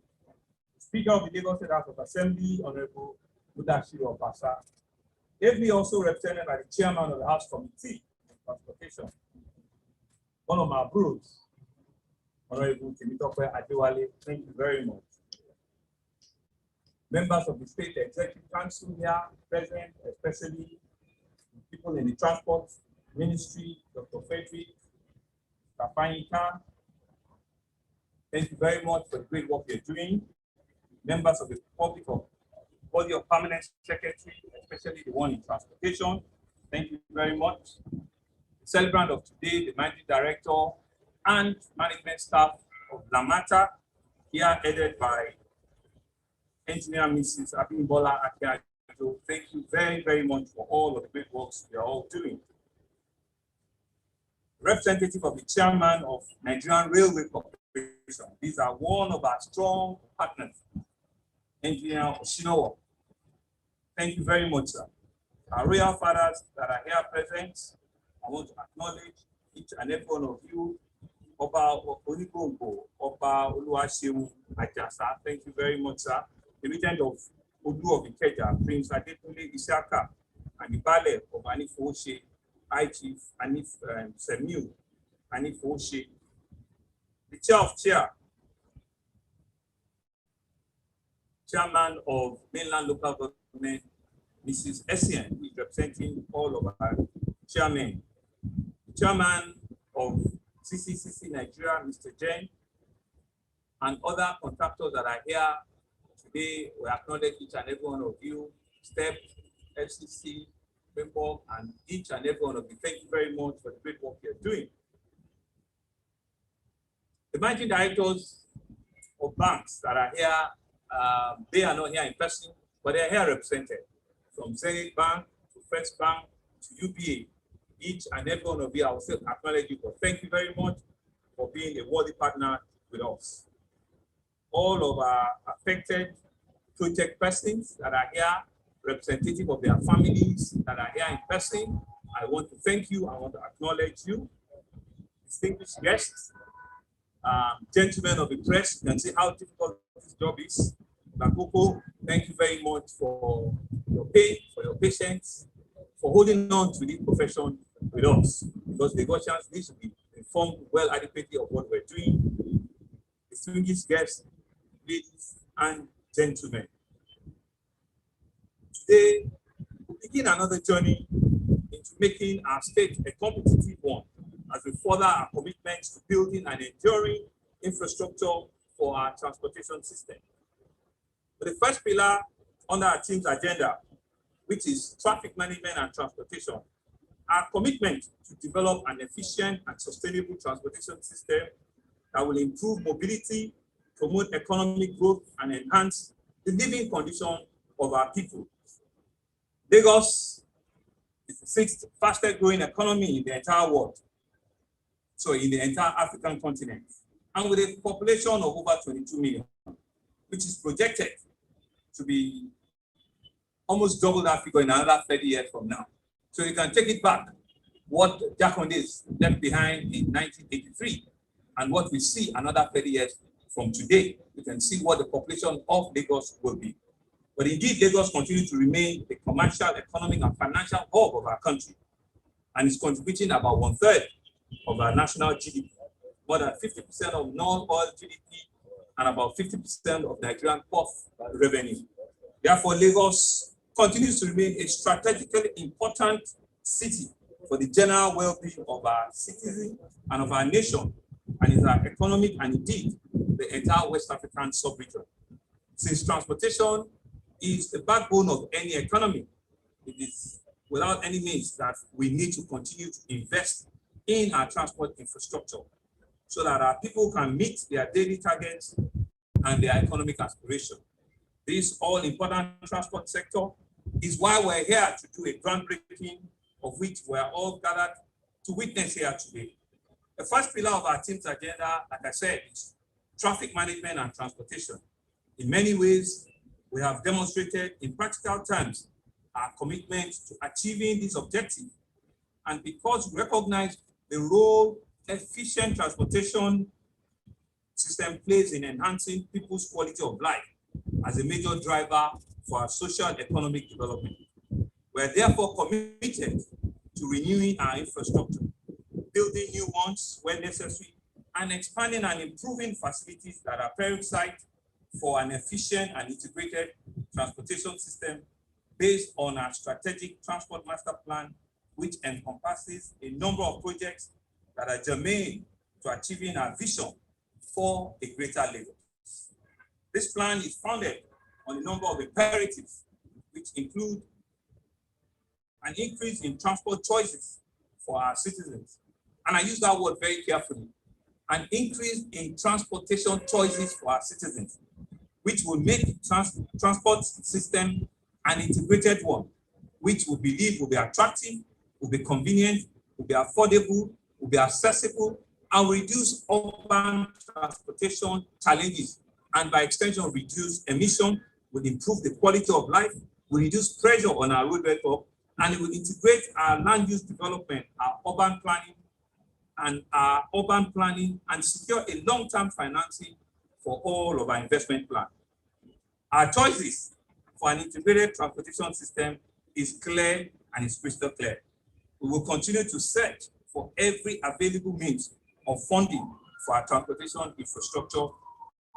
Speaker of the Lagos State House of Assembly, Honorable Mudashiru Obasa, ably also represented by the Chairman of the House Committee, transportation. One of my bros, Honorable Temitope Adewale, thank you very much. Members of the State Executive Council here present, especially people in the Transport Ministry, Dr. Frederick, Kafanyika, thank you very much for the great work you're doing. Members of the public body of permanent secretary, especially the one in transportation, thank you very much. The celebrant of today, the managing director and management staff of Lamata, here headed by Engineer Mrs. Abimbola Akiajo. Thank you very, very much for all of the great works we are all doing. Representative of the chairman of Nigerian Railway Corporation. These are one of our strong partners, Engineer Oshinowo. Thank you very much, sir. Our royal fathers that are here present, I want to acknowledge each and every one of you. Oba Onigongo, Oba Oluwaseun Ajasa, thank you very much, sir. The regent of Odu of Ikeja, Prince Adekunle Isiaka, and the Bale of Anifoshe, High Chief Anif Semiu, Anifoshe. The chair of chair, chairman of mainland local government, Mrs. Essien, who is representing all of our chairmen. Chairman of CCCC Nigeria, Mr. Jen, and other contractors that are here today. We acknowledge each and every one of you, STEP, FCC, PEMBOK, and each and every one of you. Thank you very much for the great work you're doing. The managing directors of banks that are here, they are not here in person, but they are here represented. From Zenith Bank to First Bank to UBA, each and every one of you, I will still acknowledge you, but thank you very much for being a worthy partner with us. All of our affected project persons that are here, representative of their families that are here in person, I want to thank you. I want to acknowledge you. Distinguished guests, gentlemen of the press, you can see how difficult this job is. Nakoko, thank you very much for your pain, for your patience, for holding on to this profession with us, because the Lagosians need to be informed well adequately of what we're doing. Distinguished guests, ladies and gentlemen. Today, we begin another journey into making our state a competitive one as we further our commitments to building an enduring infrastructure for our transportation system. But the first pillar under our team's agenda, which is traffic management and transportation, our commitment to develop an efficient and sustainable transportation system that will improve mobility, promote economic growth, and enhance the living condition of our people. Lagos is the 6th fastest growing economy in the entire world, so in the entire African continent, and with a population of over 22 million, which is projected to be almost double that figure in another 30 years from now. So you can take it back, what Jakondé left behind in 1983, and what we see another 30 years from today. You can see what the population of Lagos will be. But indeed, Lagos continues to remain the commercial, economic, and financial hub of our country, and is contributing about 1/3 of our national GDP, more than 50% of non-oil GDP, and about 50% of Nigerian port revenue. Therefore, Lagos continues to remain a strategically important city for the general well-being of our citizens and of our nation, and is our economic and indeed the entire West African sub-region. Since transportation is the backbone of any economy, it is without any means that we need to continue to invest in our transport infrastructure so that our people can meet their daily targets and their economic aspirations. This all-important transport sector is why we're here to do a groundbreaking, of which we're all gathered to witness here today. The first pillar of our team's agenda, like I said, is traffic management and transportation. In many ways, we have demonstrated in practical terms our commitment to achieving this objective. And because we recognize the role efficient transportation system plays in enhancing people's quality of life as a major driver for our social and economic development. We are therefore committed to renewing our infrastructure, building new ones where necessary, and expanding and improving facilities that are prerequisite for an efficient and integrated transportation system based on our strategic transport master plan, which encompasses a number of projects that are germane to achieving our vision for a greater Lagos. This plan is founded on a number of imperatives, which include an increase in transport choices for our citizens. And I use that word very carefully. An increase in transportation choices for our citizens, which will make transport system an integrated one, which we believe will be attractive, will be convenient, will be affordable, will be accessible, and reduce urban transportation challenges, and by extension, reduce emission, will improve the quality of life, will reduce pressure on our road network, and it will integrate our land use development, our urban planning, and secure a long-term financing for all of our investment plan. Our choices for an integrated transportation system is clear and is crystal clear. We will continue to search for every available means of funding for our transportation infrastructure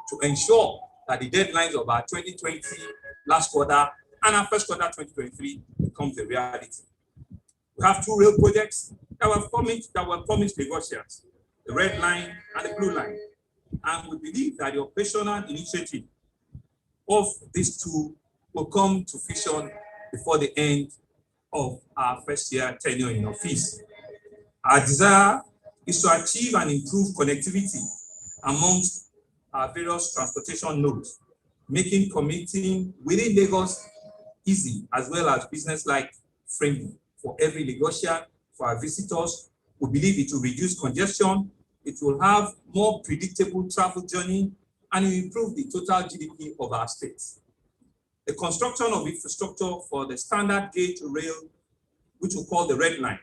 to ensure that the deadlines of our 2020 last quarter and our first quarter 2023 becomes a reality. We have two rail projects that were promised Lagosians, the Red Line and the Blue Line. And we believe that the operational initiative of these two will come to fruition before the end of our first year tenure in office. Our desire is to achieve and improve connectivity amongst our various transportation nodes, making commuting within Lagos easy as well as business-like friendly for every Lagosian, for our visitors. We believe it will reduce congestion, it will have more predictable travel journey, and it will improve the total GDP of our states. The construction of infrastructure for the standard gauge rail, which we call the Red Line,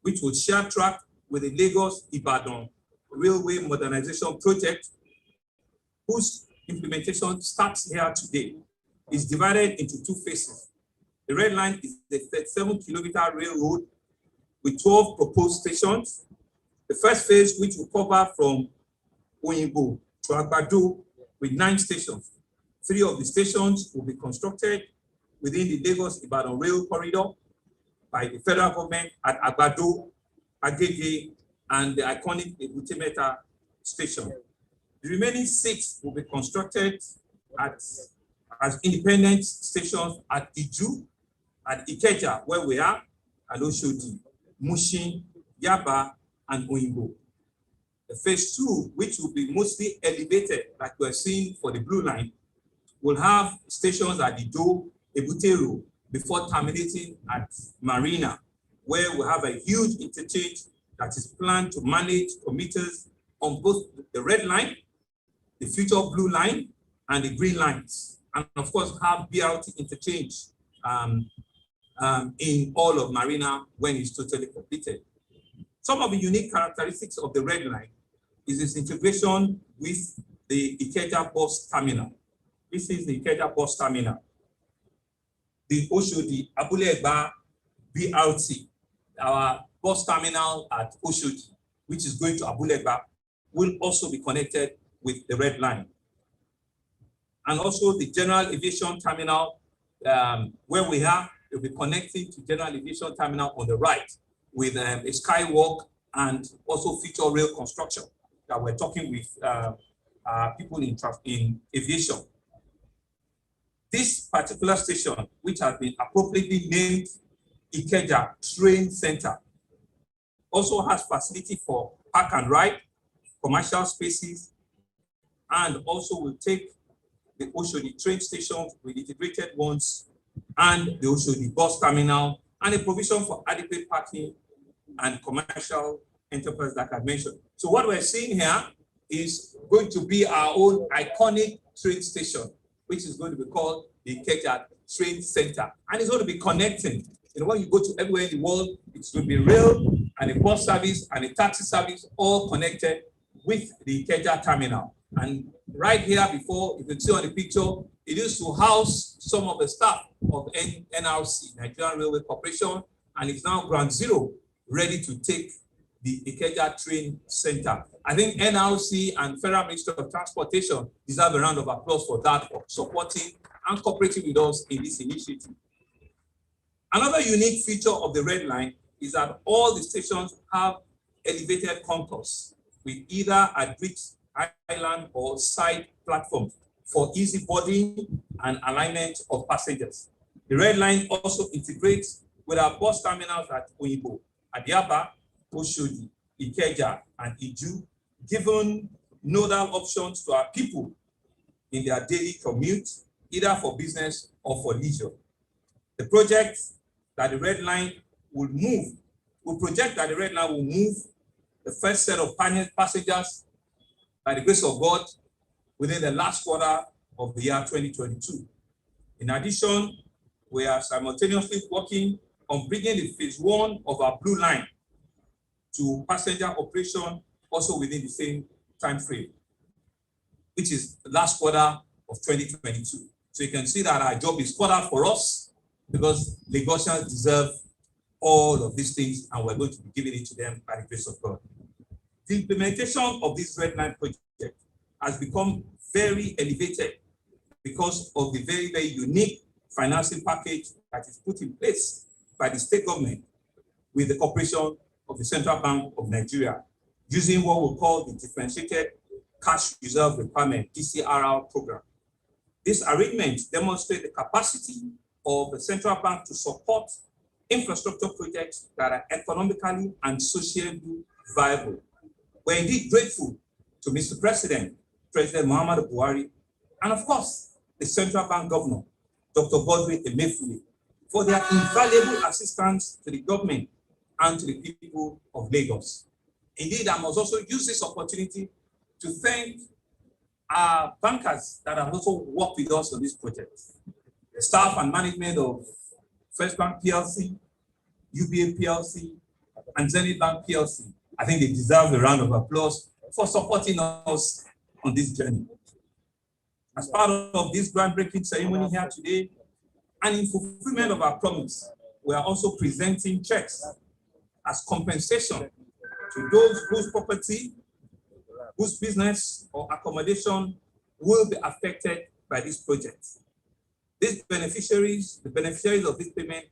which will share track with the Lagos-Ibadan Railway Modernization Project, whose implementation starts here today, is divided into two phases. The Red Line is the 37-kilometer railroad with 12 proposed stations. The first phase, which will cover from Oyingbo to Agbado with 9 stations. 3 of the stations will be constructed within the Lagos-Ibadan rail corridor by the federal government at Agbado, Agege, and the iconic Ebute Metta station. The remaining 6 will be constructed as independent stations at Iju, at Ikeja, where we are, and Oshodi, Mushin, Yaba, and Oyingbo. The phase 2, which will be mostly elevated, like we're seeing for the Blue Line, will have stations at Ido, Ebute, before terminating at Marina, where we have a huge interchange that is planned to manage commuters on both the Red Line, the future Blue Line, and the Green Lines, and of course have BRT interchange in all of Marina when it's totally completed. Some of the unique characteristics of the Red Line is its integration with the Ikeja bus terminal. This is the Ikeja bus terminal. The Oshodi Abule Egba BRT, our bus terminal at Oshodi, which is going to Abule Egba, will also be connected with the Red Line. And also the General Aviation Terminal, where we are, will be connecting to General Aviation Terminal on the right with a skywalk and also future rail construction that we're talking with people in aviation. This particular station, which has been appropriately named Ikeja Train Center, also has facility for park and ride, commercial spaces, and also will take the Oshodi train stations with integrated ones and the Oshodi bus terminal, and a provision for adequate parking and commercial enterprise that I mentioned. So what we're seeing here is going to be our own iconic train station, which is going to be called the Ikeja Train Center. And it's going to be connecting. You know, when you go to everywhere in the world, it's going to be rail and a bus service and a taxi service all connected with the Ikeja terminal. And right here before, you can see on the picture, it used to house some of the staff of NRC, Nigerian Railway Corporation, and it's now ground zero, ready to take the Ikeja train center. I think NRC and Federal Ministry of Transportation deserve a round of applause for that, for supporting and cooperating with us in this initiative. Another unique feature of the Red Line is that all the stations have elevated concourse with either a bridge island or side platforms for easy boarding and alignment of passengers. The Red Line also integrates with our bus terminals at Oyibo, Adiaba, Oshodi, Ikeja, and Iju, giving nodal options to our people in their daily commute, either for business or for leisure. The project that the Red Line will move, we project that the Red Line will move the first set of passengers by the grace of God within the last quarter of the year 2022. In addition, we are simultaneously working on bringing the phase 1 of our Blue Line to passenger operation also within the same time frame, which is the last quarter of 2022. So you can see that our job is cut out for us because Lagosians deserve all of these things, and we're going to be giving it to them by the grace of God. The implementation of this Red Line project has become very elevated because of the very, very unique financing package that is put in place by the state government with the cooperation of the Central Bank of Nigeria, using what we call the Differentiated Cash Reserve Requirement, DCRR program. This arrangement demonstrates the capacity of the central bank to support infrastructure projects that are economically and socially viable. We're indeed grateful to Mr. President, President Muhammadu Buhari, and of course, the Central Bank Governor, Dr. Godwin Emefiele, for their invaluable assistance to the government and to the people of Lagos. Indeed, I must also use this opportunity to thank our bankers that have also worked with us on this project. The staff and management of First Bank PLC, UBA PLC, and Zenith Bank PLC. I think they deserve a round of applause for supporting us on this journey. As part of this groundbreaking ceremony here today, and in fulfillment of our promise, we are also presenting checks as compensation to those whose property, whose business or accommodation will be affected by this project. These beneficiaries, the beneficiaries of this payment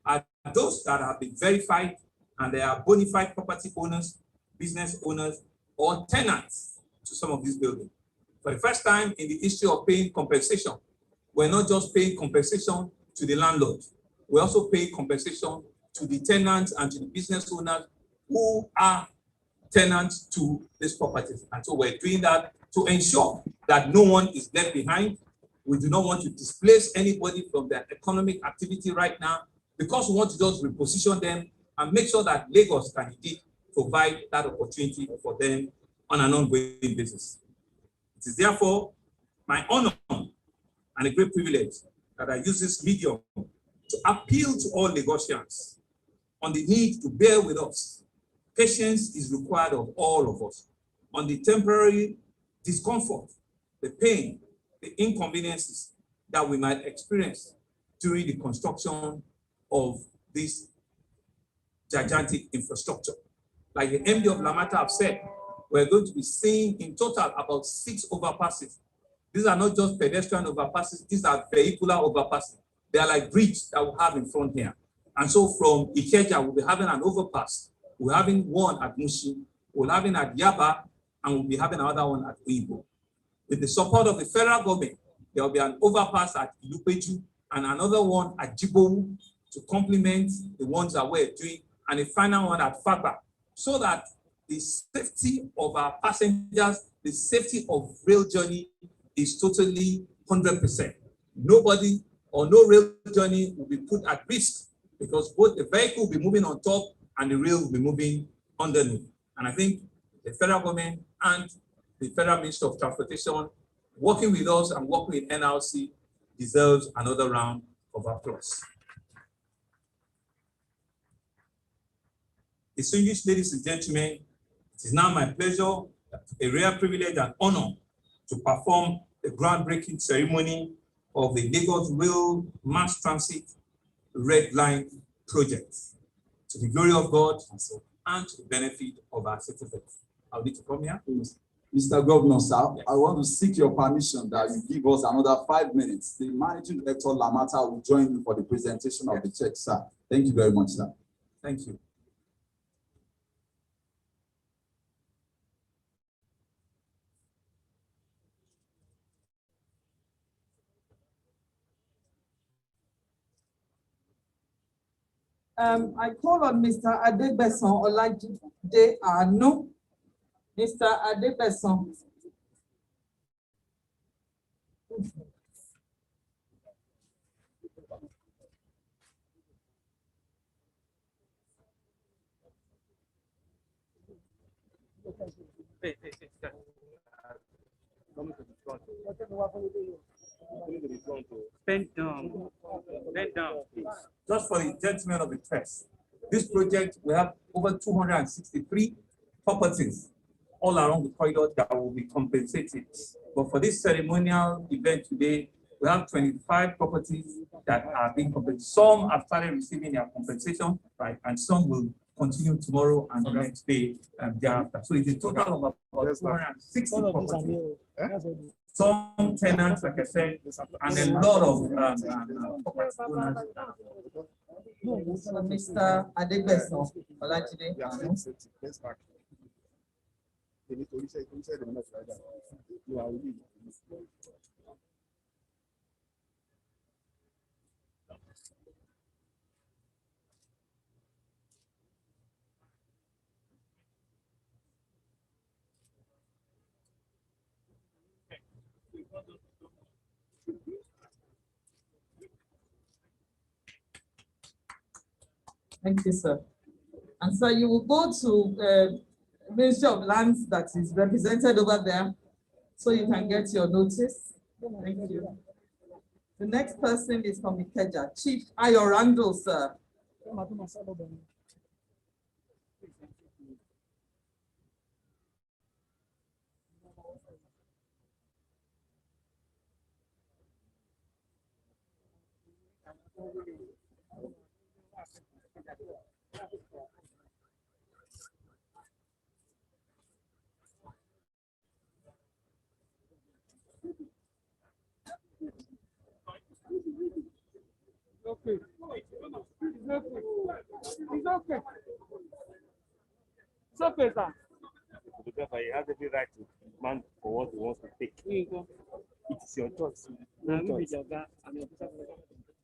are those that have been verified and they are bona fide property owners, business owners, or tenants to some of these buildings. For the first time in the history of paying compensation, we're not just paying compensation to the landlord, we're also paying compensation to the tenants and to the business owners who are tenants to these properties. And so we're doing that to ensure that no one is left behind. We do not want to displace anybody from their economic activity right now because we want to just reposition them and make sure that Lagos can indeed provide that opportunity for them on an ongoing basis. It is therefore my honor and a great privilege that I use this medium to appeal to all Lagosians on the need to bear with us. Patience is required of all of us on the temporary discomfort, the pain, the inconveniences that we might experience during the construction of this gigantic infrastructure. Like the MD of Lamata have said, we're going to be seeing in total about 6 overpasses. These are not just pedestrian overpasses, these are vehicular overpasses. They are like bridges that we have in front here. And so from Ikeja, we'll be having an overpass. We're having one at Mushi, we're having at Yaba, and we'll be having another one at Oyibo. With the support of the federal government, there will be an overpass at Ilupeju and another one at Jibowu to complement the ones that we're doing, and a final one at Fagba, so that the safety of our passengers, the safety of rail journey is totally 100%. Nobody or no rail journey will be put at risk because both the vehicle will be moving on top and the rail will be moving underneath. And I think the federal government and the Federal Ministry of Transportation working with us and working with NRC deserves another round of applause. Distinguished ladies and gentlemen, it is now my pleasure, a rare privilege and honor to perform the groundbreaking ceremony of the Lagos Rail Mass Transit Red Line project. to the glory of God and to the benefit of our citizens. I'll need to come here. Mr. Governor, sir, I want to seek your permission that you give us another 5 minutes. The Managing Director Lamata will join you for the presentation of the check, sir. Thank you very much, sir. Thank you. I call on Mr. Adebeson Olajide Anu. Mr. Adebeson. Bend down. Bend down, please. Just for the gentlemen of the press, this project will have over 263 properties all around the corridor that will be compensated. But for this ceremonial event today, we have 25 properties that are being compensated. Some have started receiving their compensation, right? And some will continue tomorrow and the next day thereafter. So it's a total of about 260 properties. Some tenants, like I said, and a lot of property owners. Mr. Adebeson Olajide Anu. Thank you, sir. And so you will go to Ministry of Lands that is represented over there, so you can get your notice. Thank you. The next person is from Ikeja, Chief Ayorando, sir. Okay. It's okay. It's okay. It's okay, sir. The governor, he has every right to demand for what he wants to take. It is your choice.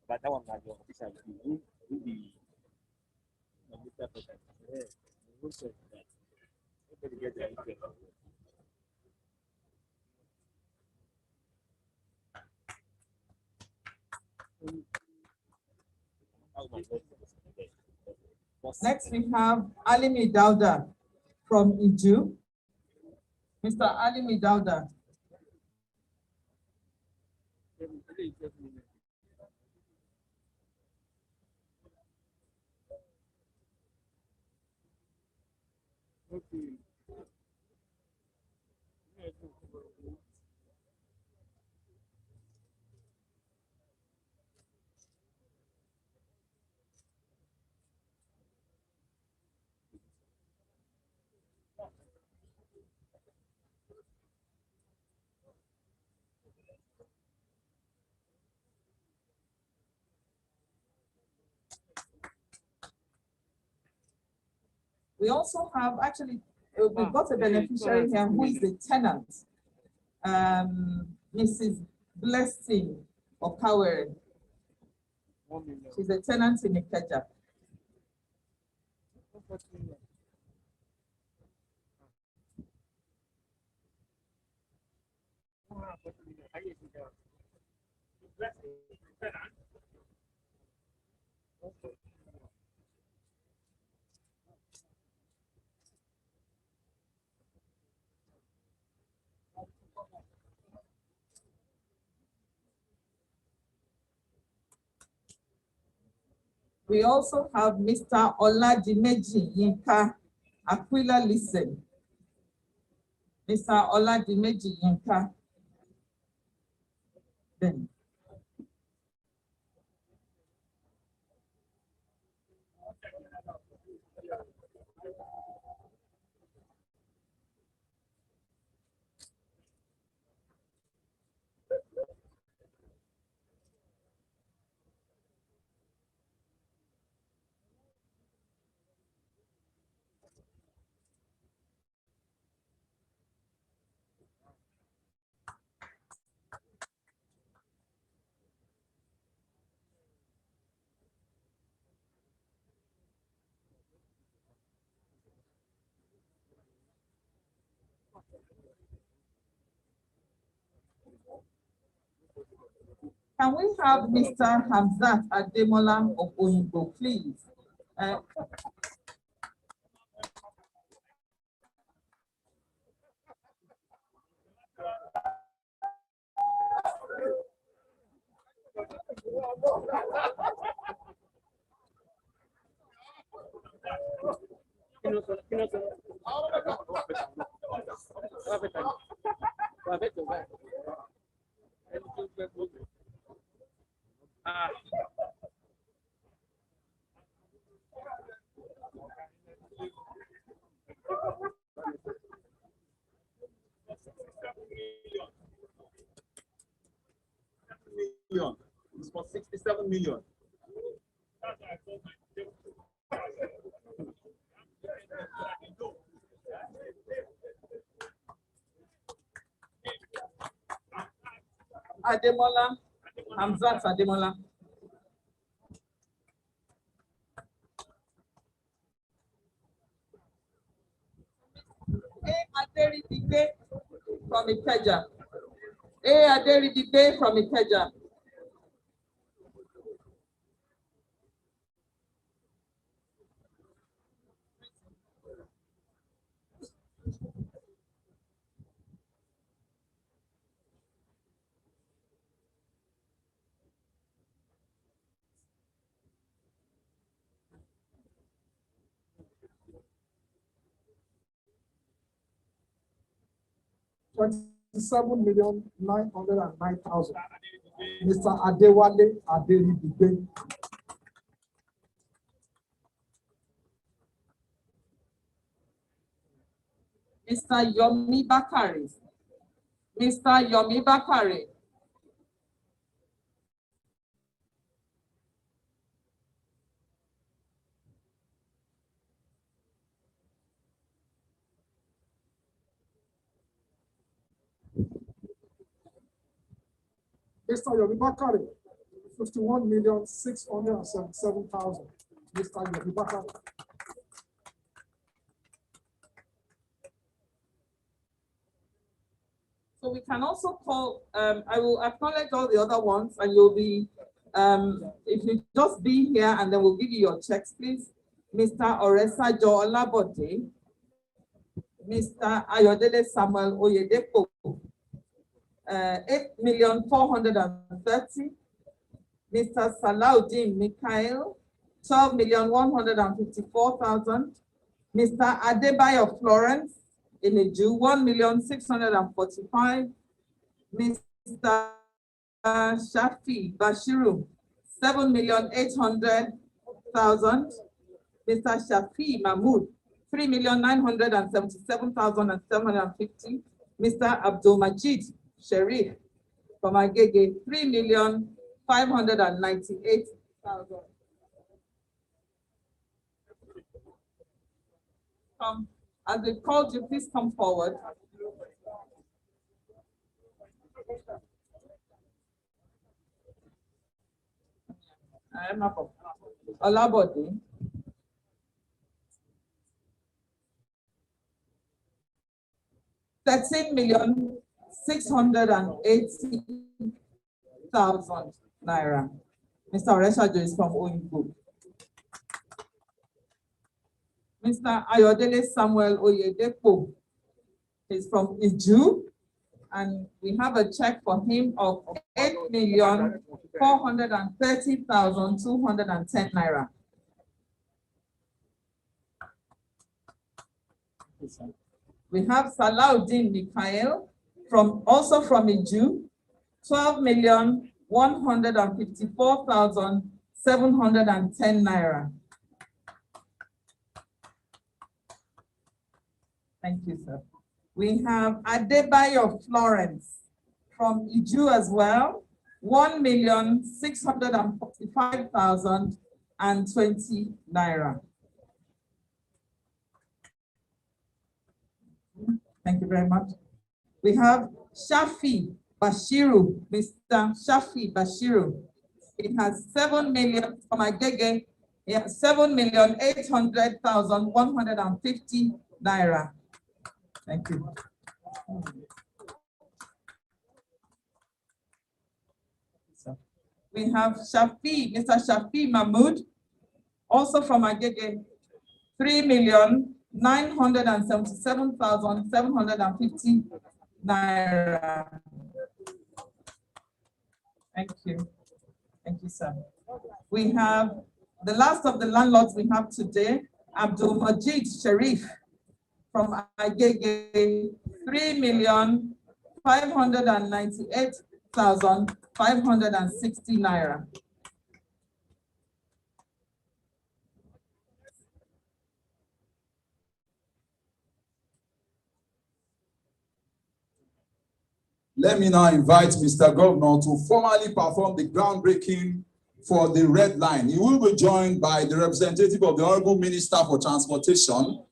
But that one, like your official, you will be. Next, we have Alimi Dauda from Iju. Mr. Alimi Dauda. Okay. We also have, actually, we've got a beneficiary here who is the tenant, Mrs. Blessing Okawere. She's a tenant in Ikeja. We also have Mr. Oladimeji Yinka Aquila Listen. Mr. Oladimeji Yinka. Then. Can we have Mr. Hamzat Ademola of Oyinbo, please? It's for 67 million. Ademola, Hamzat Ademola. Aderidigbe from Ikeja. Aderidigbe from Ikeja. $27,909,000. Mr. Adewale Aderidigbe. Mr. Yomi Bakari. Mr. Yomi Bakari. Mr. Yomi Bakari, 51,677,000. Mr. Yomi Bakari. So we can also call, I will acknowledge all the other ones and you'll be, if you just be here and then we'll give you your checks, please. Mr. Oresajo Olabode, Mr. Ayodele Samuel Oyedepo, 8,430,000. Mr. Salaudin Mikhail, 12,154,000. Mr. Adebayo Florence, Ineju, 1,645,000. Mr. Shafi Bashiru, 7,800,000. Mr. Shafi Mahmood, 3,977,750. Mr. Abdul Majid Sharif from Agege, 3,598,000. As we called you, please come forward. I am up. Olabode. $13,680,000 naira. Mr. Oreshajo is from Oyinbo. Mr. Ayodele Samuel Oyedepo is from Iju, and we have a check for him of 8,430,210 naira. We have Salaudin Mikhail also from Iju, 12,154,710 naira. Thank you, sir. We have Adebayo Florence from Iju as well, 1,645,020 naira. Thank you very much. We have Shafi Bashiru, Mr. Shafi Bashiru. It has 7 million from Agege. It has 7,800,150 naira. Thank you. We have Shafi, Mr. Shafi Mahmood, also from Agege, 3,977,750 naira. Thank you. Thank you, sir. We have the last of the landlords we have today, Abdul Majid Sharif from Agege, 3,598,560 naira. Let me now invite Mr. Governor to formally perform the groundbreaking for the red line. He will be joined by the representative of the Honorable Minister for Transportation.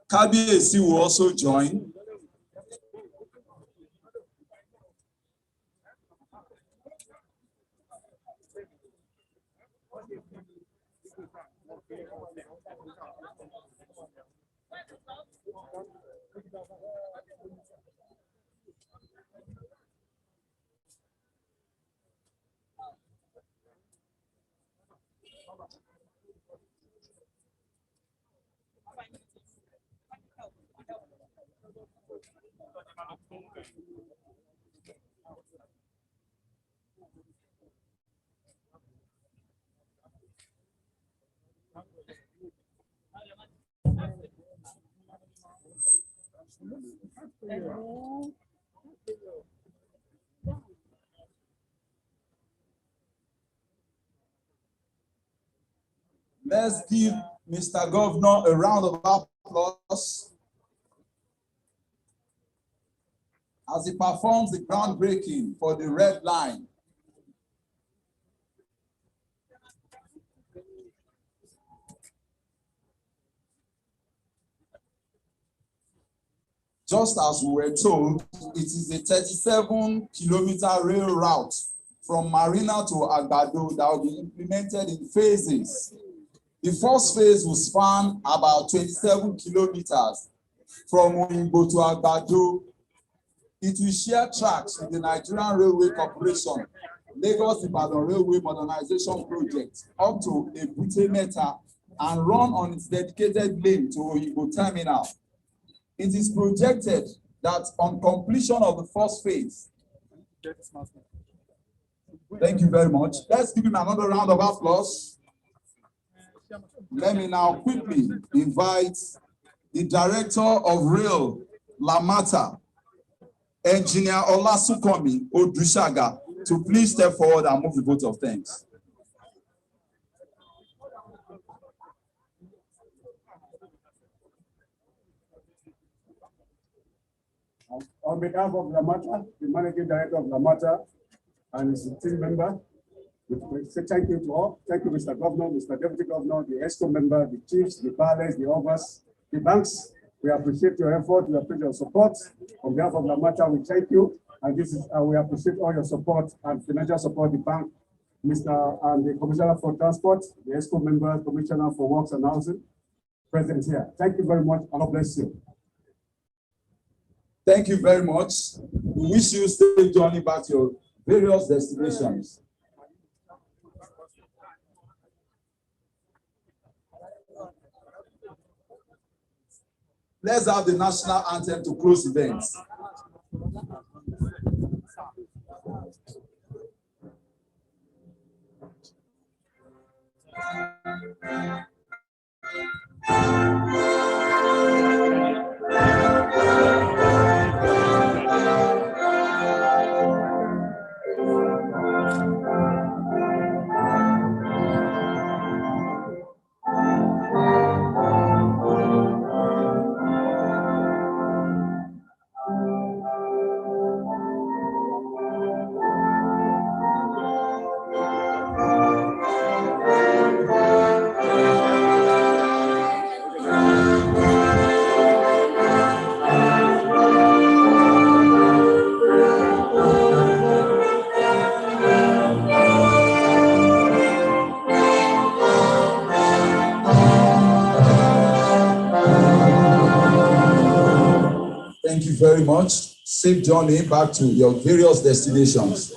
Kabiyesi will also join. Let's give Mr. Governor a round of applause as he performs the groundbreaking for the red line. Just as we were told, it is a 37-kilometer rail route from Marina to Agbado that will be implemented in phases. The first phase will span about 27 kilometers from Oyingbo to Agbado. It will share tracks with the Nigerian Railway Corporation, Lagos-Ibadan Railway Modernization Project, up to Ebute Metta and run on its dedicated lane to Oyingbo Terminal. It is projected that on completion of the first phase, thank you very much. Let's give him another round of applause. Let me now quickly invite the Director of Rail, Lamata, Engineer Olasukomi Odushaga, to please step forward and move the vote of thanks. On behalf of Lamata, the Managing Director of Lamata and his team member, we say thank you to all. Thank you, Mr. Governor, Mr. Deputy Governor, the ESCO member, the chiefs, the ballers, the overs, the banks. We appreciate your effort, we appreciate your support. On behalf of Lamata, we thank you. And this is we appreciate all your support and financial support, the bank, Mr. and the Commissioner for Transport, the ESCO member, Commissioner for Works and Housing, present here. Thank you very much, and God bless you. Thank you very much. We wish you safe journey back to your various destinations. Let's have the national anthem to close events. Thank you very much. Safe journey back to your various destinations.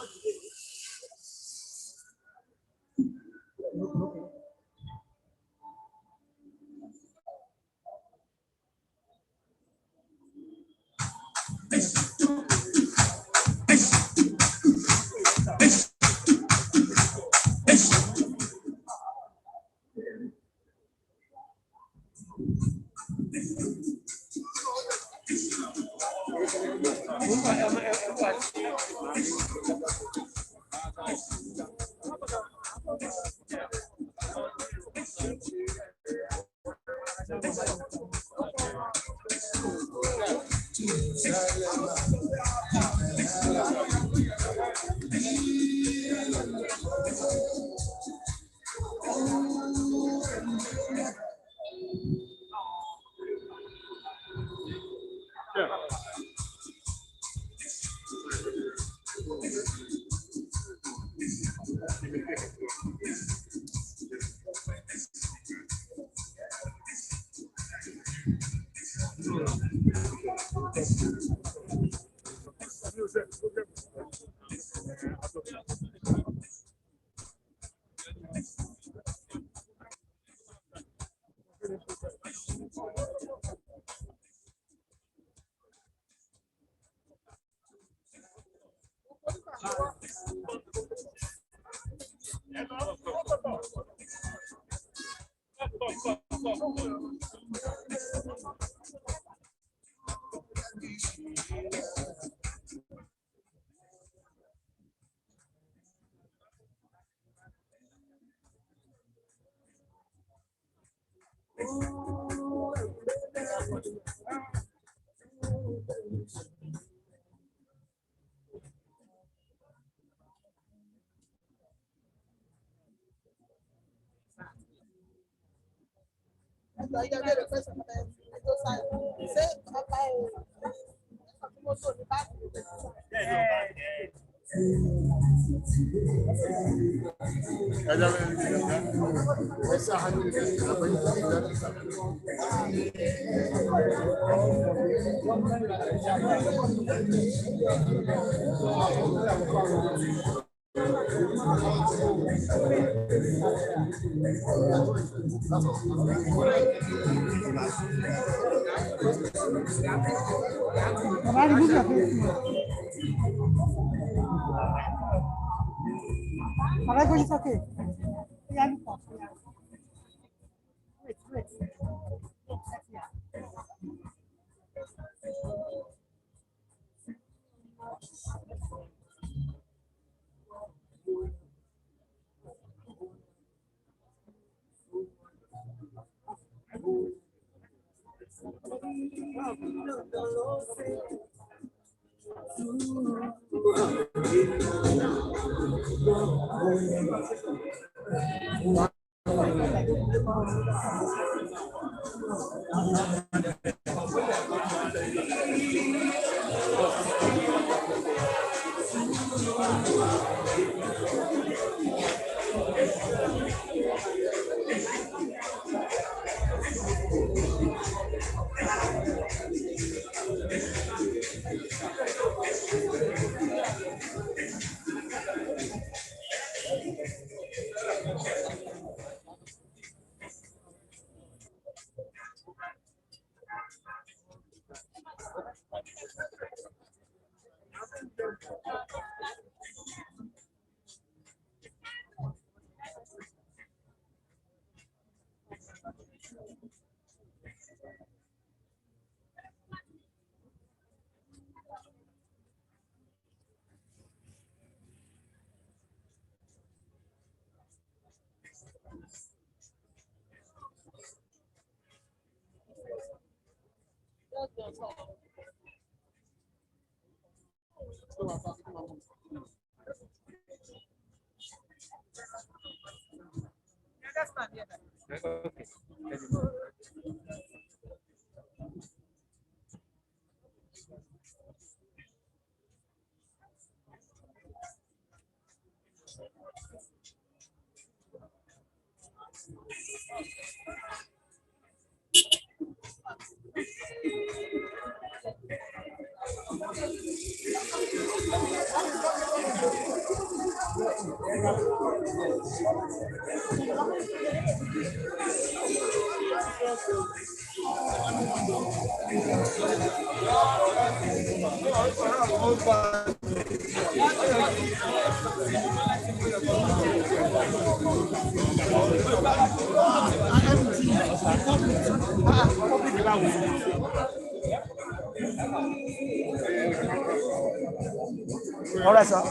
All right, sir.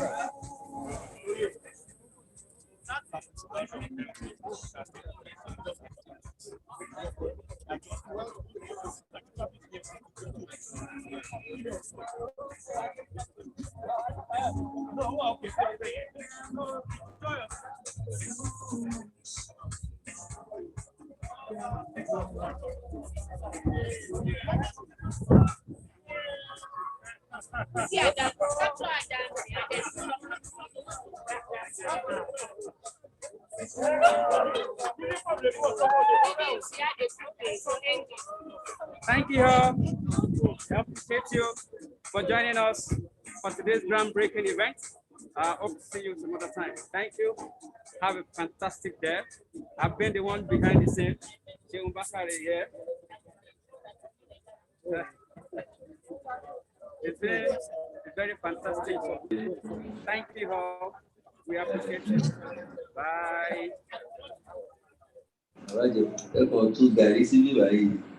Thank you all. I appreciate you for joining us for today's groundbreaking event. Hope to see you some other time. Thank you. Have a fantastic day. I've been the one behind the scene. Sheung Bakari here. It's been a very fantastic show. Thank you all. We appreciate it. Bye. Ẹ kàn tún gàrí síbí báyìí.